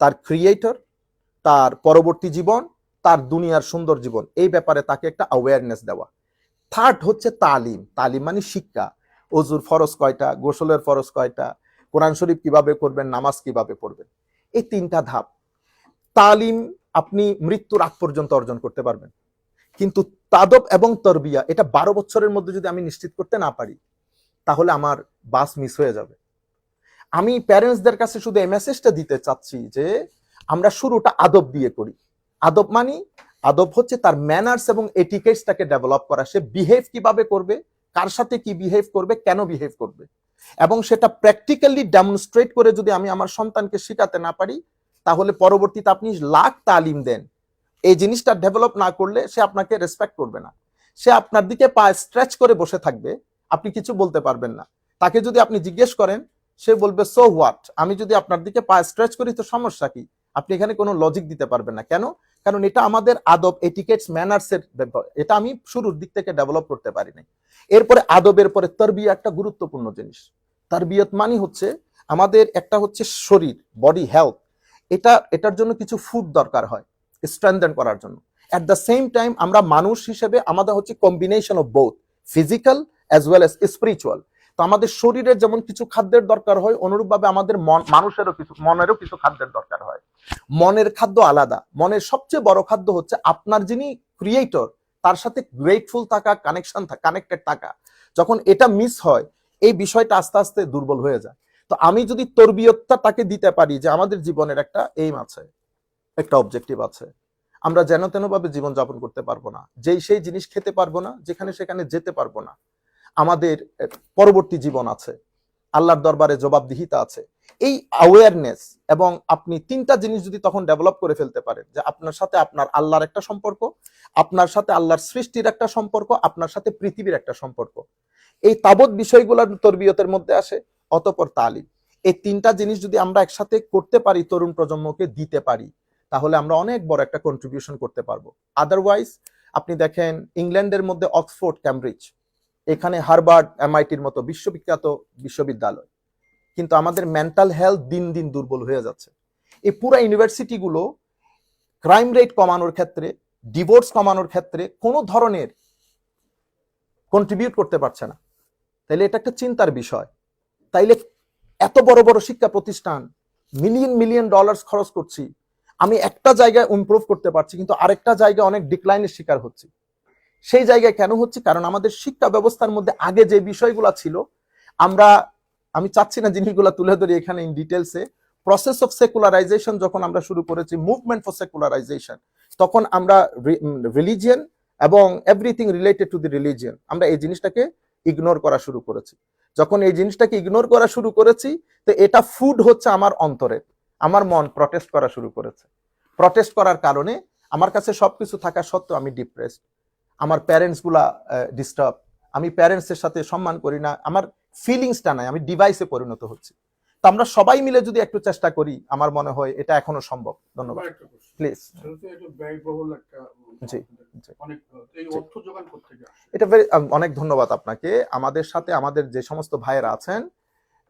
তার ক্রিয়েটর, তার পরবর্তী জীবন, তার দুনিয়ার সুন্দর জীবন, এই ব্যাপারে তাকে একটা অ্যাওয়ারনেস দেওয়া। থার্ড হচ্ছে তালিম। তালিম মানে শিক্ষা, ওযুর ফরজ কয়টা, গোসলের ফরজ কয়টা, কোরআন শরীফ কিভাবে করবেন, নামাজ কিভাবে পড়বেন, এই 3টা ধাপ। তালিম আপনি মৃত্যুর আগ পর্যন্ত অর্জন করতে পারবেন, কিন্তু তাদব এবং তরবিয়া এটা 12 বছরের মধ্যে যদি আমি নিশ্চিত করতে না পারি, তাহলে আমার বাস মিস হয়ে যাবে। আমি প্যারেন্টসদের কাছে শুধু এই মেসেজটা দিতে চাচ্ছি যে আমরা শুরুটা আদব দিয়ে করি। আদব মানে আদব হচ্ছে তার ম্যানার্স এবং এটিকেটসটাকে ডেভেলপ করা, সে বিহেভ কিভাবে করবে, কার সাথে কি বিহেভ করবে, কেন বিহেভ করবে, এবং সেটা প্র্যাকটিক্যালি ডেমনস্ট্রেট করে যদি আমি আমার সন্তানকে শেখাতে না পারি, তাহলে পরবর্তীতে আপনি লাখ তালিম দেন, এই জিনিসটা ডেভেলপ না করলে সে আপনাকে রেসপেক্ট করবে না, সে আপনার দিকে পা স্ট্রেচ করে বসে থাকবে, আপনি কিছু বলতে পারবেন না। তাকে যদি আপনি জিজ্ঞেস করেন, সে বলবে সো হোয়াট, আমি যদি আপনার দিকে পা স্ট্রেচ করি তো সমস্যা কি, আপনি এখানে কোনো লজিক দিতে পারবেন না। কেন? কারণ এটা আমাদের আদব, এটিকেটস, ম্যানার্সের ব্যাপার, এটা আমি শুরুর দিক থেকে ডেভেলপ করতে পারি নাই। এরপরে আদবের পরে তারবিয়া একটা গুরুত্বপূর্ণ জিনিস। তারবিয়ত মানে হচ্ছে আমাদের একটা হচ্ছে শরীর, বডি হেলথ, এটার জন্য কিছু ফুড দরকার হয় স্ট্রেংথেন করার জন্য। অ্যাট দ্য সেম টাইম আমরা মানুষ হিসেবে আমাদের হচ্ছে combination of both physical as well as spiritual. তো আমাদের শরীরের যেমন কিছু খাদ্যের দরকার হয়, অনুরূপভাবে আমাদের মনেরও কিছু খাদ্যের দরকার হয়। মনের খাদ্য আলাদা। মনের সবচেয়ে বড় খাদ্য হচ্ছে আপনার যিনি ক্রিয়েটর তার সাথে গ্রেটফুল থাকা, কানেক্টেড থাকা। যখন এটা মিস হয়, এই বিষয়টা আস্তে আস্তে দুর্বল হয়ে যায়। তো আমি যদি তরবিয়তটা তাকে দিতে পারি যে আমাদের জীবনের একটা এইম আছে, একটা অবজেক্টিভ আছে, আমরা যেন তেন ভাবে জীবন যাপন করতে পারবো না, সেই জিনিস খেতে পারবো না, যেখানে সেখানে যেতে পারবো না, আমাদের পরবর্তী জীবন আছে, আল্লাহর দরবারে জবাবদিহিতা আছে, এই অ্যাওয়ারনেস। এবং আপনি তিনটা জিনিস যদি তখন ডেভেলপ করে ফেলতে পারেন, যে আপনার সাথে আপনার আল্লাহর একটা সম্পর্ক, আপনার সাথে আল্লাহর সৃষ্টির একটা সম্পর্ক, আপনার সাথে পৃথিবীর একটা সম্পর্ক, এই তাবৎ বিষয়গুলোর তরবিয়তের মধ্যে আসে। অতঃপর তালিম, এই তিনটা জিনিস যদি আমরা একসাথে করতে পারি, তরুণ প্রজন্মকে দিতে পারি, তাহলে আমরা অনেক বড় একটা কন্ট্রিবিউশন করতে পারবো। আদারওয়াইজ আপনি দেখেন ইংল্যান্ডের মধ্যে অক্সফোর্ড, ক্যামব্রিজ, এখানে হার্ভার্ড, এমআইটির মতো বিশ্ববিখ্যাত বিশ্ববিদ্যালয়, কিন্তু আমাদের মেন্টাল হেলথ দিন দিন দুর্বল হয়ে যাচ্ছে। এই পুরো ইউনিভার্সিটিগুলো ক্রাইম রেট কমানোর ক্ষেত্রে, ডিভোর্স কমানোর ক্ষেত্রে কোনো ধরনের কন্ট্রিবিউট করতে পারছে না। তাইলে এটা একটা চিন্তার বিষয়। তাইলে এত বড় বড় শিক্ষা প্রতিষ্ঠান, মিলিয়ন মিলিয়ন ডলার খরচ করছি, আমি একটা জায়গায় ইমপ্রুভ করতে পারছি, কিন্তু আরেকটা জায়গায় অনেক ডিক্লাইনের শিকার হচ্ছি। সেই জায়গায় কেন হচ্ছে? কারণ আমাদের শিক্ষা ব্যবস্থার মধ্যে আগে যে বিষয়গুলো ছিল, আমি চাচ্ছি না জিনিসগুলো তুলে ধরি এখানে ইন ডিটেলসে। প্রসেস অফ সেকুলারাইজেশন যখন আমরা শুরু করেছি, মুভমেন্ট ফর সেকুলারাইজেশন, তখন আমরা রিলিজিয়ন এবং everything related to the religion, আমরা এই জিনিসটাকে ইগনোর করা শুরু করেছি। যখন এই জিনিসটাকে ইগনোর করা শুরু করেছি, তো এটা ফুড হচ্ছে আমার অন্তরে, আমার মন প্রটেস্ট করা শুরু করেছে। প্রটেস্ট করার কারণে আমার কাছে সবকিছু থাকা সত্ত্বেও আমি ডিপ্রেসড, আমার প্যারেন্টস গুলা ডিস্টার্ব, আমি প্যারেন্টসের সাথে সম্মান করি না, আমার ফিলিংসটা নাই, আমি ডিভাইসে পরিণত হচ্ছি। তো আমরা সবাই মিলে যদি একটু চেষ্টা করি, আমার মনে হয় এটা এখনো সম্ভব। ধন্যবাদ। প্লিজ। এটা ব্যয়বহুল একটা জি, জি। অনেক এই অর্থ জোগাড় করতে আসে। এটা অনেক ধন্যবাদ আপনাকে। আমাদের সাথে আমাদের যে সমস্ত ভাইয়েরা আছেন,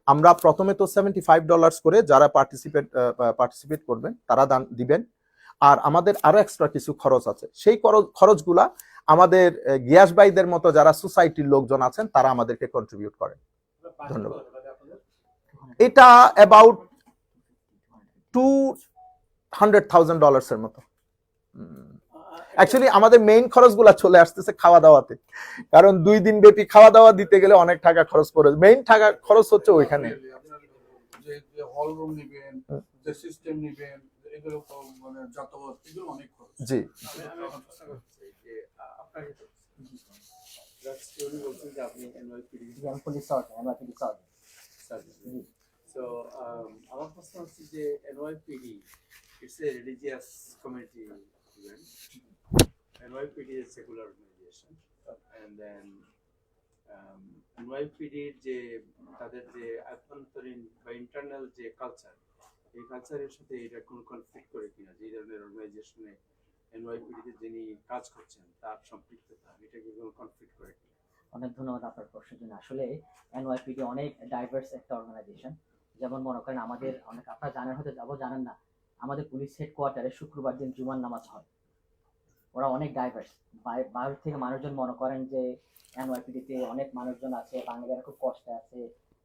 আমরা প্রথমে তো $75 করে যারা পার্টিসিপেট করবেন তারা দান দিবেন, আর আমাদের আরো এক্সট্রা কিছু খরচ আছে, সেই খরচগুলা আমাদের গিয়াস ভাইদের মতো যারা সোসাইটির লোকজন আছেন তারা আমাদেরকে কন্ট্রিবিউট করেন। ধন্যবাদ। এটা অ্যাবাউট $200,000 এর মতো। অ্যাকচুয়ালি আমাদের মেইন খরচগুলা চলে আসতেছে খাওয়া দাওয়াতে, কারণ 2 দিন ব্যাপী খাওয়া দাওয়া দিতে গেলে অনেক টাকা খরচ করে, মেইন টাকা খরচ হচ্ছে ওইখানে। যে হল রুম নেবেন, যে সিস্টেম নেবেন, এগুলো মানে যাতায়াত, এগুলো অনেক খরচ। জি, আমার প্রশ্ন হচ্ছে যে NYPD it's a religious community event, NYPD is secular organization, and then এনওয়াইপিডির যে তাদের যে আভ্যন্তরীণ বা ইন্টারনাল যে কালচার, এই কালচারের সাথে এটা কোনো কনফ্লিক্ট করে কিনা, যে ধরনের অর্গানাইজেশনে এনওয়াইপিডিতে যিনি কাজ করছেন তার সম্পৃক্ততা, এটা কি কোনো কনফ্লিক্ট করে কিনা? অনেক ধন্যবাদ আপনার প্রশ্নের জন্য। আসলে এনওয়াইপিডি অনেক ডাইভার্স একটা অর্গানাইজেশন। যেমন মনে করেন আমাদের অনেক, আপনারা জানেন হয়তো, জানেন না, আমাদের পুলিশ হেডকোয়ার্টারে শুক্রবার দিন জুমার নামাজ হয়। ওরা অনেক ডাইভার্স, বাইরে থেকে মানুষজন মনে করেন যে এনওয়াইপিডিতে অনেক মানুষজন আছে, বাঙালিরা খুব কষ্টে আছে,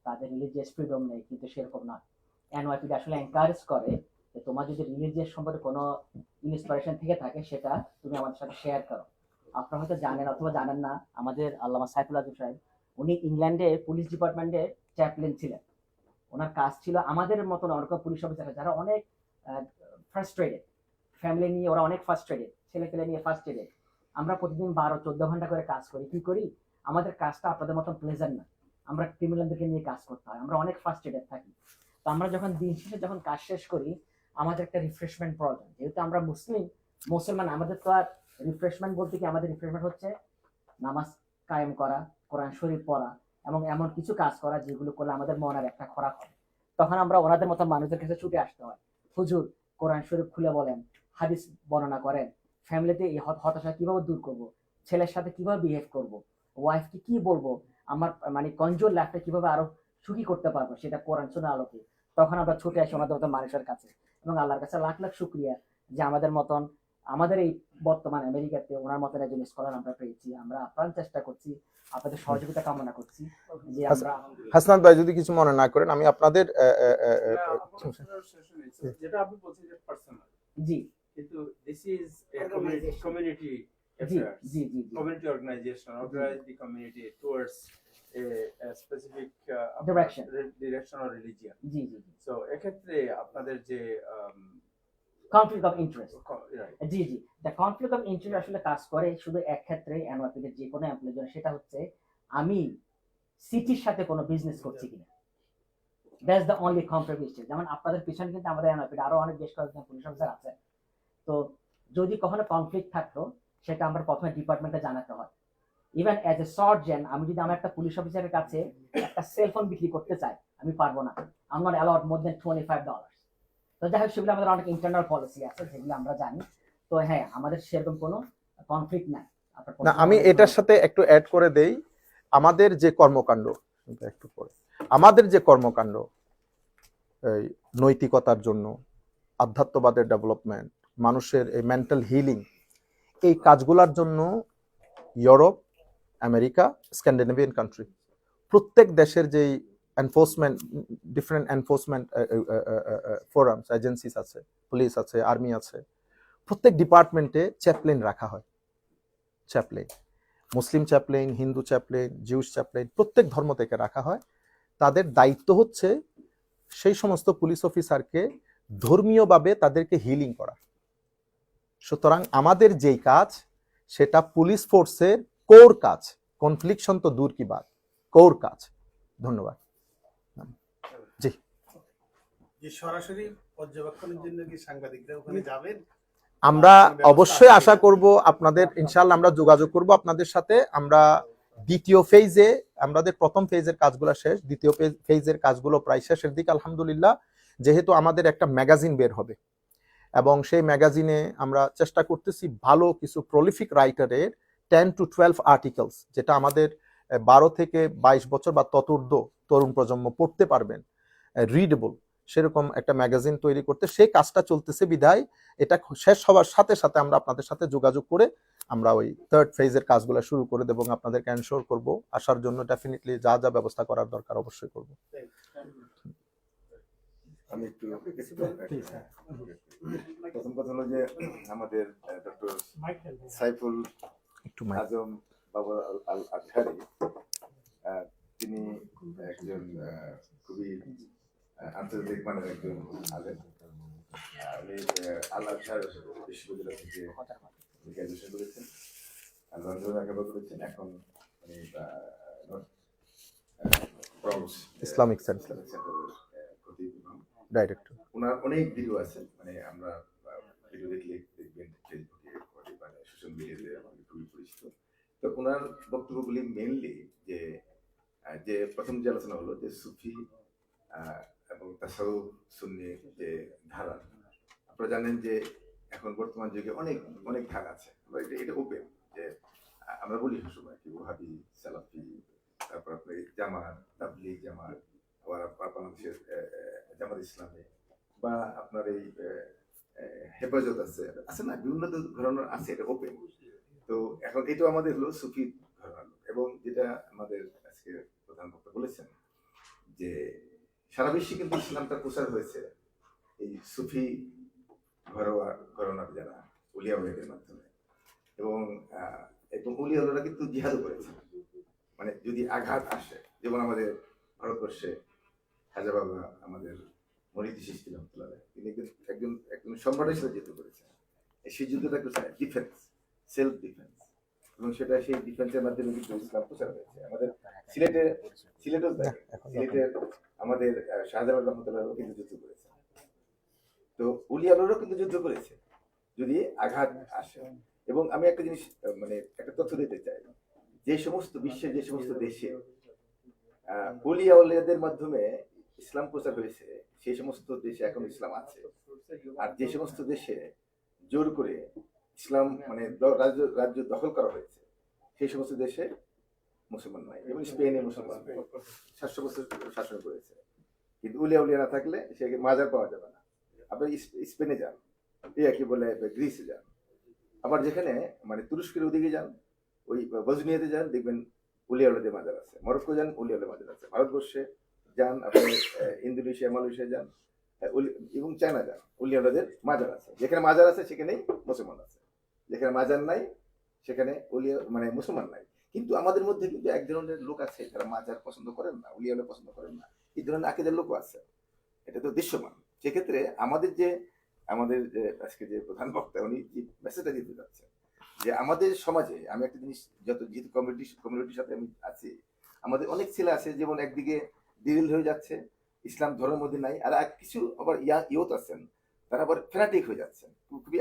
তাদের রিলিজিয়াস ফ্রিডম নেই, কিন্তু সেরকম না। এনওয়াইপিডি আসলে এনকারেজ করে যে তোমার যদি রিলিজিয়াস সম্পর্কে কোনো ইন্সপিরেশন থেকে থাকে সেটা তুমি আমাদের সাথে শেয়ার করো। আপনারা হয়তো জানেন অথবা জানেন না, আমাদের আল্লামা সাইফুল আজম সাহেব, উনি ইংল্যান্ডে পুলিশ ডিপার্টমেন্টে চ্যাপলিন ছিলেন। ওনার কাজ ছিল আমাদের মতন অনেক পুলিশ অফিসার যারা অনেক ফ্রাস্ট্রেটেড, ফ্যামিলি নিয়ে ওরা অনেক ফ্রাস্ট্রেটেড, ছেলে পেলে নিয়ে ফ্রাস্ট্রেটেড। আমরা প্রতিদিন 12-14 ঘন্টা করে কাজ করি, কি করি, আমাদের কাজটা আপনাদের মতন প্লেজার না, আমরা ক্রিমিনালদেরকে নিয়ে কাজ করতে হয়, আমরা অনেক ফ্রাস্ট্রেটেড থাকি। তো আমরা যখন দিন শেষে যখন কাজ শেষ করি, আমাদের একটা রিফ্রেশমেন্ট প্রয়োজন। যেহেতু আমরা মুসলমান, আমাদের তো আর রিফ্রেশমেন্ট বলতে কি, আমাদের রিফ্রেশমেন্ট হচ্ছে নামাজ কায়েম করা, কোরআন শরীফ পড়া এবং এমন কিছু কাজ করা যেগুলো করলে আমাদের মনের একটা খোরাক হয়। তখন আমরা ওনাদের মতো মানুষদের কাছে ছুটে আসতে হয়, হুজুর কোরআন শরীফ খুলে বলেন, হাদিস বর্ণনা করেন, ফ্যামিলিতে এই হতাশা কিভাবে দূর করব, ছেলের সাথে কিভাবে বিহেভ করব, ওয়াইফকে কি বলবো, আমার মানে কনজুয়াল লাইফটা কিভাবে আরো সুখী করতে পারবো, সেটা কোরআন শোনার আলোকে। তখন আমরা ছুটে আসি ওনাদের মতো মানুষের কাছে, এবং আল্লাহর কাছে লাখ লাখ শুক্রিয়া যে আমাদের এই বর্তমান আমেরিকাতে ওনার মতন একজন স্কলার আমরা পেয়েছি। আমরা আপ্রাণ চেষ্টা করছি, আপনাদের সহযোগিতা কামনা করছি যে আমরা হাসনাত ভাই যদি কিছু মনে না করেন, আমি আপনাদের যেটা আপনি বলছেন যে পার্সোনাল, জি কিন্তু this is Organization. Community G affairs, G G G community organization organize the community towards a specific Direction. direction or religion. G G G So এক্ষেত্রে আপনাদের যে conflict of interest, right, G G, the conflict of interest আসলে কাজ করে শুধু এক ক্ষেত্রে এনওয়াইপিতে যে কোনো এমপ্লয়ের জন্য, সেটা হচ্ছে আমি সিটির সাথে কোনো বিজনেস করছি কিনা। That's the only conflict. যেমন আপনাদের পিছনে কিন্তু আমাদের এনওয়াইপিতে আরো অনেক বেশ কয়েকজন পুলিশ অফিসার আছে। তো যদি কখনো কনফ্লিক্ট থাকতো, সেটা আমরা প্রথমে ডিপার্টমেন্টে জানাতে হয়। ইভেন অ্যাজ এ সার্জেন, আমি যদি আমার একটা পুলিশ অফিসারের কাছে একটা সেলফোন বিক্রি করতে চাই, আমি পারবো না, আই এম নট অ্যালাউড মোর দেন $25। তো যাই হোক, সেগুলো আমাদের অনেক ইন্টারনাল পলিসি আছে, যেগুলো আমরা জানি। তো হ্যাঁ, আমাদের সেরকম কোনো কনফ্লিক্ট নাই। না, আমি এটার সাথে একটু অ্যাড করে দেই, আমাদের যে কর্মকাণ্ড, একটু পরে আমাদের যে কর্মকাণ্ড এই নৈতিকতার জন্য, আধ্যাত্মবাদের ডেভেলপমেন্ট, মানুষের এই মেন্টাল হিলিং, এই কাজগুলোর জন্য ইউরোপ, আমেরিকা, স্ক্যান্ডিনেভিয়ান কান্ট্রি, প্রত্যেক দেশের যেই enforcement, different enforcement forums, agencies আছে, পুলিশ আছে, আর্মি আছে, প্রত্যেক ডিপার্টমেন্টে চ্যাপলেন রাখা হয়। চ্যাপলেন, মুসলিম চ্যাপলেন, হিন্দু চ্যাপলেন, জিউস চ্যাপলেন, প্রত্যেক ধর্ম থেকে রাখা হয়। তাদের দায়িত্ব হচ্ছে সেই সমস্ত পুলিশ অফিসারকে ধর্মীয়ভাবে তাদেরকে হিলিং করা। সুতরাং আমাদের যেই কাজ, সেটা পুলিশ ফোর্সের কোর কাজ, কনফ্লিকশন তো দূর কি বাত, কোর কাজ। ধন্যবাদ। জি, যে সরাসরি পর্যবেক্ষণের জন্য কি সাংবাদিকরা ওখানে যাবেন? আমরা অবশ্যই আশা করব আপনাদের, ইনশাআল্লাহ আমরা যোগাযোগ করব আপনাদের সাথে। আমরা দ্বিতীয় ফেজে, আমাদের প্রথম ফেজের কাজগুলো শেষ, দ্বিতীয় ফেজের কাজগুলো প্রায় শেষের দিকে আলহামদুলিল্লাহ। যেহেতু আমাদের একটা ম্যাগাজিন বের হবে, এবং সেই ম্যাগাজিনে আমরা চেষ্টা করতেছি ভালো কিছু প্রলিফিক রাইটারের 10 to 12 আর্টিকেলস, যেটা আমাদের 12 থেকে 22 বছর বা ততোর্ধ্ব তরুণ প্রজন্ম পড়তে পারবেন, রিডেবল, সেরকম একটা ম্যাগাজিন তৈরি করতে সেই কাজটা চলতেছে। বিধায় এটা শেষ হওয়ার সাথে সাথে আমরা আপনাদের সাথে যোগাযোগ করে আমরা ওই থার্ড ফেজের কাজগুলো শুরু করে দেবো, এবং আপনাদেরকে এনশোর করব আসার জন্য ডেফিনেটলি যা যা ব্যবস্থা করার দরকার অবশ্যই করব। আমি একটু প্রথম কথা হলো যে আমাদের ডক্টর সাইফুল একটু আজম বাবা আল আজহারি, তিনি একজন খুবই আন্তর্জাতিক মানের একজন আলেম। উনি আল আজহার বিশ্ববিদ্যালয় থেকে গ্রাজুয়েশন করেছেন, লন্ডনে লেখাপড়া করেছেন। এখন উনি ইসলামিক সেন্টার ডাইরেক্টর। ওনার অনেক ভিডিও আছে, মানে আমরা ভিডিও দেখলে দেখবেন ফেসবুকে, মানে সোশ্যাল মিডিয়াতে আমাদের খুবই পরিচিত। তো ওনার বক্তব্যগুলি মেনলি যে প্রথম যে আলোচনা হলো যে সুফি এবং তাসাউফ সুন্নি যে ধারা, আপনারা জানেন যে এখন বর্তমান যুগে অনেক অনেক ধারা আছে। এটা ওপেন, যে আমরা বলি সবসময় কি ওহাবি, সালাফি, তারপর আপনার জামাত, তাবলিগ জামাত, আবার বাংলাদেশের জামাত ইসলামী, বা আপনার এই হেফাজত আছে না, বিভিন্ন ধরনের আছে, এটা ওপেন। তো এখন এটা আমাদের হলো সুফি ঘরানা। এবং যেটা আমাদের আজকে প্রধান বক্তা বলেছেন যে সারা বিশ্বে কিন্তু ইসলামটা প্রচার হয়েছে এই সুফি ঘরানার যারা উলিয়া উলিয়াদের মাধ্যমে। এবং উলিয়া উলিয়ারা কিন্তু জিহাদও করেছে, মানে যদি আঘাত আসে, যেমন আমাদের ভারতবর্ষে খাজা বাবা, আমাদের মনিতি ছিল তিনি একজন একজন সম্রাটের সাথে যুদ্ধ করেছেন। সেই যুদ্ধটা কোথায়? ডিফেন্স, সেলফ ডিফেন্স, এবং সেটা সেই ডিফেন্সের মাধ্যমে কিন্তু ইসলাম প্রচার হয়েছে। আমাদের সিলেটেও সিলেটের আমাদের শাহজালাল রহমতুল্লাহ কিন্তু যুদ্ধ করেছে, তো উলিয়ালরাও কিন্তু যুদ্ধ করেছে যদি আঘাত আসে। এবং আমি একটা জিনিস মানে একটা তথ্য দিতে চাই, যে সমস্ত বিশ্বের যে সমস্ত দেশে ওলিয়া উলিয়াদের মাধ্যমে ইসলাম প্রচার হয়েছে সেই সমস্ত দেশে এখন ইসলাম আছে। আর যে সমস্ত দেশে জোর করে ইসলাম মানে রাজ্য দখল করা হয়েছে সেই সমস্ত দেশে মুসলমান নাই। এবং স্পেনে মুসলমান 700 বছর শাসন করেছে, কিন্তু উলিয়া উলিয়া না থাকলে সে মাজার পাওয়া যাবে না। আপনি স্পেনে যান, কি বলে গ্রিসে যান, আবার যেখানে মানে তুরস্কের ওদিকে যান, ওই বজনিয়াতে যান, দেখবেন উলিয়াউলিয়াদের মাজার আছে। মরক্কো যান, উলিয়াউলিয়া মাজার আছে। ভারতবর্ষে যান, আপনি ইন্দোনেশিয়া মালয়েশিয়া যান এবং চায়না যান, উলিয়াউলিয়াদের মাজার আছে। যেখানে মাজার আছে সেখানেই মুসলমান আছে, যেখানে মাজার নাই সেখানে উলিয়া মানে মুসলমান নাই। কিন্তু আমাদের মধ্যে কিন্তু এক ধরনের লোক আছে যারা মাজার পছন্দ করেন না, উলিয়াউলিয়া পছন্দ করেন না, এই ধরনের আকিদের লোকও আছে। এটা তো দৃশ্যমান। সেক্ষেত্রে আমাদের যে আজকে যে প্রধান বক্তা উনি যে মেসেজটা দিতে যাচ্ছে যে আমাদের সমাজে, আমি একটা জিনিস যেহেতু কমিউনিটির সাথে আমি আছি, আমাদের অনেক ছেলে আছে যেমন একদিকে ডিরিল হয়ে যাচ্ছে, ইসলাম ধর্মের মধ্যে নাই, আর কিছু আবার ইয়ত আছেন তারা আবার ফ্যানাটিক হয়ে যাচ্ছেন, খুবই